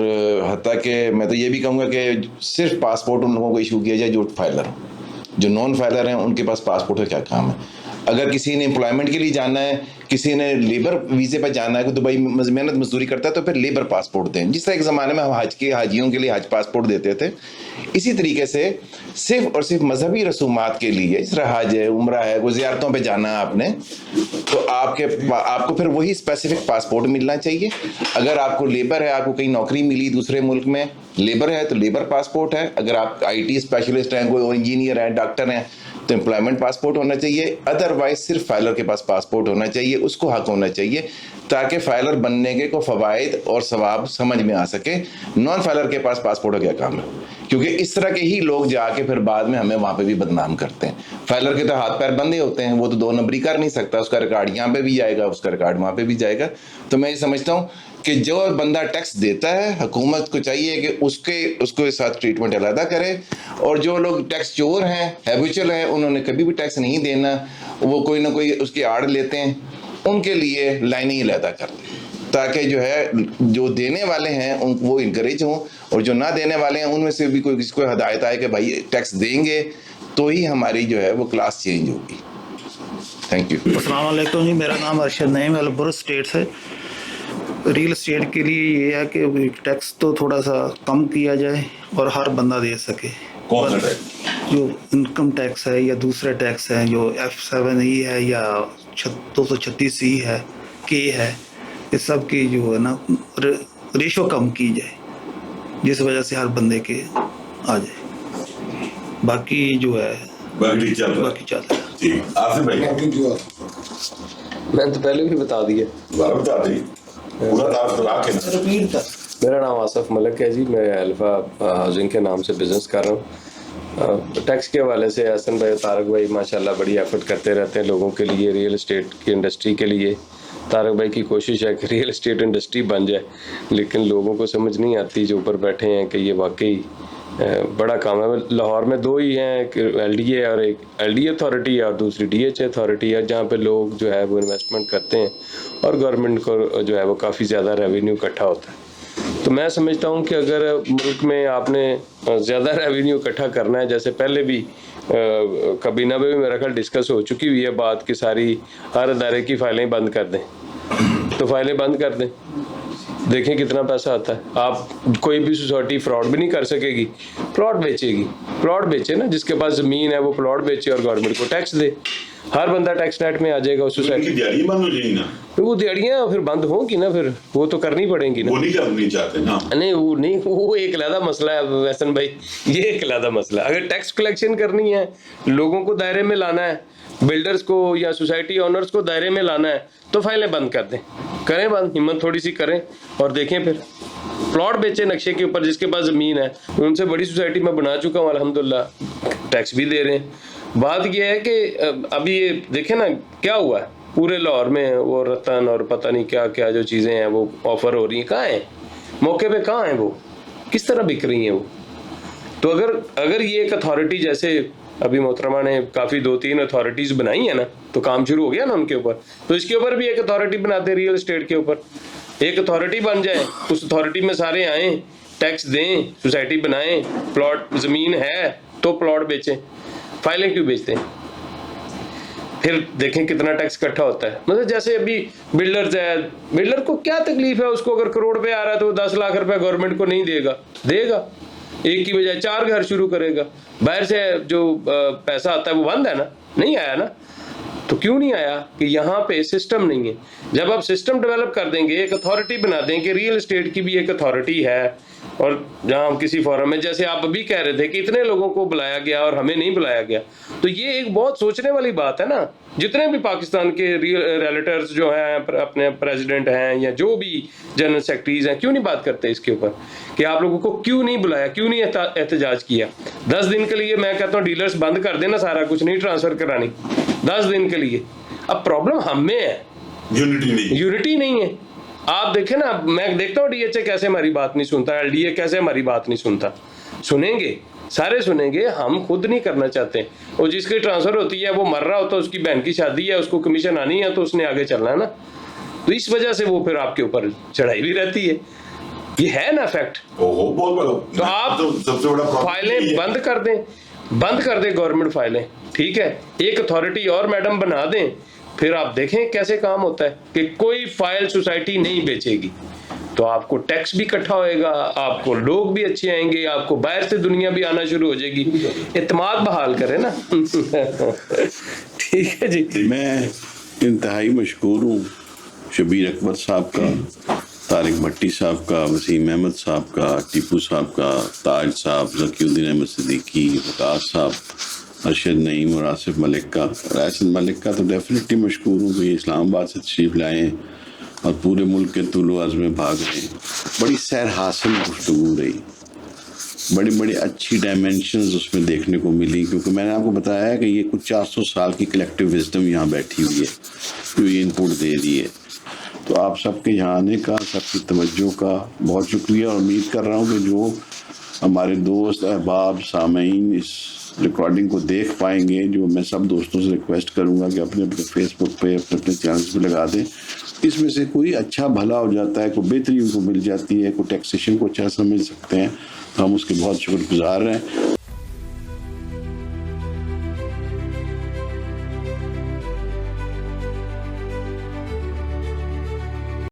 حتیٰ کہ میں تو یہ بھی کہوں گا کہ صرف پاسپورٹ ان لوگوں کو ایشو کیا جائے جو فائلر ہوں. جو نان فائلر ہیں ان کے پاس پاسپورٹ کا کیا کام ہے؟ اگر کسی نے امپلائمنٹ کے لیے جانا ہے, کسی نے لیبر ویزے پہ جانا ہے کہ دبئی محنت مزدوری کرتا ہے, تو پھر لیبر پاسپورٹ دیں. جس طرح ایک زمانے میں ہم حاجیوں کے لیے حج پاسپورٹ دیتے تھے, اسی طریقے سے صرف اور صرف مذہبی رسومات کے لیے, جس طرح حج ہے, عمرہ ہے, کوئی زیارتوں پہ جانا ہے آپ نے, تو آپ کو پھر وہی اسپیسیفک پاسپورٹ ملنا چاہیے. اگر آپ کو لیبر ہے, آپ کو کہیں نوکری ملی دوسرے ملک میں, لیبر ہے تو لیبر پاسپورٹ ہے. اگر آپ آئی ٹی اسپیشلسٹ ہیں, کوئی انجینئر ہیں, ڈاکٹر ہیں, تو امپلائمنٹ پاسپورٹ ہونا چاہیے. ادروائز صرف فائلر کے پاس پاسپورٹ ہونا چاہیے, اس کو حق ہونا چاہیے, تاکہ فائلر بننے کے کو فوائد اور ثواب سمجھ میں آ سکے. نان فائلر کے پاس پاسپورٹ کا کیا کام ہے؟ کیونکہ اس طرح کے ہی لوگ جا کے پھر بعد میں ہمیں وہاں پہ بھی بدنام کرتے ہیں. فائلر کے تو ہاتھ پیر بندے ہوتے ہیں, وہ تو 2 نمبری کر نہیں سکتا, اس کا ریکارڈ یہاں پہ بھی جائے گا, اس کا ریکارڈ وہاں پہ بھی جائے گا. تو میں یہ سمجھتا ہوں کہ جو بندہ ٹیکس دیتا ہے, حکومت کو چاہیے کہ اس کو ساتھ ٹریٹمنٹ علیحدہ کرے. اور جو لوگ ٹیکس چور ہیں, ہیبیچل ہیں, انہوں نے کبھی بھی ٹیکس نہیں دینا, وہ کوئی نہ کوئی اس کی آڑ لیتے ہیں, ان کے لیے لائنیں علیحدہ کر دیں, تاکہ جو ہے جو دینے والے ہیں وہ انکریج ہوں, اور جو نہ دینے والے ہیں ان میں سے بھی کسی کو ہدایت آئے کہ بھائی ٹیکس دیں گے تو ہی ہماری جو ہے وہ کلاس چینج ہوگی. Thank you. السلام علیکم جی, میرا نام ارشد نعیم البر اسٹیٹ سے. ریل اسٹیٹ کے لیے یہ ہے کہ ٹیکس تو تھوڑا سا کم کیا جائے اور ہر بندہ دے سکے. کون سا ٹیکس؟ جو انکم ٹیکس ہے یا دوسرے ٹیکس ہیں, جو F7E ہے یا 236E ہے, K ہے, یہ سب کی جو ہے نا ریشو کم کی جائے, جس وجہ سے ہر بندے کے آ جائے. باقی جو ہے باقی چل رہا ہے. آصف بھائی میں تو پہلے بھی بتا دیا. میرا نام آصف ملک ہے جی, میں الفا ہاؤسنگ کے نام سے بزنس کر رہا ہوں. ٹیکس کے حوالے سے حسن بھائی, طارق بھائی ماشاءاللہ بڑی ایفرٹ کرتے رہتے ہیں لوگوں کے لیے, ریئل اسٹیٹ کی انڈسٹری کے لیے. طارق بھائی کی کوشش ہے کہ ریئل اسٹیٹ انڈسٹری بن جائے, لیکن لوگوں کو سمجھ نہیں آتی جو اوپر بیٹھے ہیں کہ یہ واقعی بڑا کام ہے. لاہور میں 2 ہی ہیں, ایک LDA اور ایک LDA اتھارٹی ہے اور دوسری DHA اتھارٹی ہے, جہاں پہ لوگ جو ہے وہ انویسٹمنٹ کرتے ہیں اور گورنمنٹ کو جو ہے وہ کافی زیادہ ریونیو اکٹھا ہوتا ہے. تو میں سمجھتا ہوں کہ اگر ملک میں آپ نے زیادہ ریونیو اکٹھا کرنا ہے, جیسے پہلے بھی کابینہ میں بھی میرا خیال ڈسکس ہو چکی ہوئی ہے بات کہ ساری ہر ادارے کی فائلیں بند کر دیں, تو فائلیں بند کر دیں. دیکھیں کتنا پیسہ آتا ہے. آپ کوئی بھی سوسائٹی فراڈ بھی نہیں کر سکے گی, پلاٹ بیچے گی. پلاٹ بیچے نا, جس کے پاس زمین ہے وہ پلاٹ بیچے اور گورنمنٹ کو ٹیکس دے. ہر بندہ ٹیکس نیٹ میں آ جائے گا اس سوسائٹی. دیہڑی بند ہو جائے گی نا, وہ دیہڑیاں پھر بند ہوں گی نا, پھر وہ تو کرنی پڑیں گی نا. وہ نہیں کرنی چاہتے نا. نہیں وہ ایک علیحدہ مسئلہ ہے احسن بھائی, یہ ایک علیحدہ مسئلہ ہے. اگر ٹیکس کلیکشن کرنی ہے, لوگوں کو دائرے میں لانا ہے, بلڈرز کو یا سوسائٹی اونرز کو دائرے میں لانا ہے, تو فائلیں بند کر دیں, کریں بند, ہمت تھوڑی سی کریں اور دیکھیں. پھر پلاٹ بیچے نقشے کے اوپر, جس کے پاس زمین ہے. ان سے بڑی سوسائٹی میں بنا چکا ہوں الحمدللہ, ٹیکس بھی دے رہے ہیں. بات یہ ہے کہ ابھی یہ دیکھیں نا کیا ہوا ہے پورے لاہور میں, وہ رتن اور پتہ نہیں کیا کیا جو چیزیں ہیں وہ آفر ہو رہی ہیں, کہاں ہیں موقع پہ, کہاں ہیں وہ, کس طرح بک رہی ہیں وہ. تو اگر یہ ایک اتھارٹی, جیسے ابھی محترمہ نے کافی 2-3 اتھارٹیز بنائی ہیں نا, تو کام شروع ہو گیا نا ان کے اوپر, تو اس کے اوپر بھی ایک اتھارٹی بناتے, ریئل اسٹیٹ کے اوپر ایک اتھارٹی بن جائے, اس اتھارٹی میں سارے آئیں, ٹیکس دیں, سوسائٹی بنائیں, پلاٹ زمین ہے تو پلاٹ بیچیں. فائلیں کیوں بیچتے ہیں؟ پھر دیکھیں کتنا ٹیکس اکٹھا ہوتا ہے. مطلب جیسے ابھی بلڈرز ہے, بلڈر کو کیا تکلیف ہے, اس کو اگر کروڑ روپے آ رہا ہے تو 10 لاکھ روپے گورنمنٹ کو نہیں دے گا, دے گا, ایک کی بجائے 4 گھر شروع کرے گا. باہر سے جو پیسہ آتا ہے وہ بند ہے نا, نہیں آیا نا. تو کیوں نہیں آیا؟ کہ یہاں پہ سسٹم نہیں ہے. جب آپ سسٹم ڈیولپ کر دیں گے, ایک اتھارٹی بنا دیں کہ ریئل اسٹیٹ کی بھی ایک اتھارٹی ہے, اور جہاں کسی فورم میں, جیسے آپ ابھی کہہ رہے تھے کہ اتنے لوگوں کو بلایا گیا اور ہمیں نہیں بلایا گیا, تو یہ ایک بہت سوچنے والی بات ہے نا. جتنے بھی پاکستان کے ریلیٹرز جو ہیں, اپنے پریزیڈنٹ ہیں یا جو بھی جنرل سیکرٹریز ہیں, کیوں نہیں بات کرتے اس کے اوپر کہ آپ لوگوں کو کیوں نہیں بلایا, کیوں نہیں احتجاج کیا؟ 10 دن کے لیے میں کہتا ہوں ڈیلرز بند کر دینا, سارا کچھ نہیں ٹرانسفر کرانی 10 دن کے لیے. اب پرابلم ہم میں ہے, یونٹی نہیں ہے. آپ دیکھیں نا, میں دیکھتا ہوں DHA کیسے ہماری بات نہیں سنتا, LDA کیسے ہماری بات نہیں سنتا. سنیں گے, سارے سنیں گے, ہم خود نہیں کرنا چاہتے. اور جس کی ٹرانسفر ہوتی ہے وہ مر رہا ہوتا ہے, اس کی بہن کی شادی ہے, اس کو کمیشن آنی ہے, تو اس نے آگے چلنا ہے نا. تو اس وجہ سے وہ پھر آپ کے اوپر چڑھائی بھی رہتی ہے. یہ ہے نا فیکٹ. تو آپ فائلیں بند کر دیں, بند کر دیں گورنمنٹ فائلیں, ٹھیک ہے, ایک اتھارٹی اور میڈم بنا دیں, پھر آپ دیکھیں کیسے کام ہوتا ہے. کہ کوئی فائل سوسائٹی نہیں بیچے گی, تو آپ کو ٹیکس بھی اکٹھا ہوئے گا, آپ کو لوگ بھی اچھے آئیں گے, آپ کو باہر سے دنیا بھی آنا شروع ہو جائے گی. اعتماد بحال کرے نا. ٹھیک ہے جی. میں انتہائی مشکور ہوں شبیر اکبر صاحب کا, طارق بھٹی صاحب کا, وسیم احمد صاحب کا, ٹیپو صاحب کا, تاج صاحب, ذکی الدین احمد صدیقی, وقاص صاحب, ارشد نعیم اور آصف ملک کا. آصف ملک کا تو ڈیفینیٹلی مشکور ہوں کہ یہ اسلام آباد سے تشریف لائے ہیں اور پورے ملک کے طول و عرض میں بھاگ رہے ہیں. بڑی سیر حاصل گفتگو رہی, بڑی اچھی ڈائمینشنز اس میں دیکھنے کو ملی, کیونکہ میں نے آپ کو بتایا کہ یہ کچھ 400 سال کی کلیکٹیو وزڈم یہاں بیٹھی ہوئی ہے جو یہ انپوٹ دے دی ہے. تو آپ سب کے یہاں آنے کا, سب کی توجہ کا بہت شکریہ, اور امید کر رہا ہوں کہ جو ہمارے دوست احباب سامعین اس ریکارڈنگ کو دیکھ پائیں گے, جو میں سب دوستوں سے ریکویسٹ کروں گا کہ اپنے فیس بک پہ, اپنے چینلز پہ لگا دیں. اس میں سے کوئی اچھا بھلا ہو جاتا ہے, کوئی بہتری ان کو مل جاتی ہے, کوئی ٹیکسیشن کو اچھا سمجھ سکتے ہیں, تو ہم اس کے بہت شکر گزار ہیں.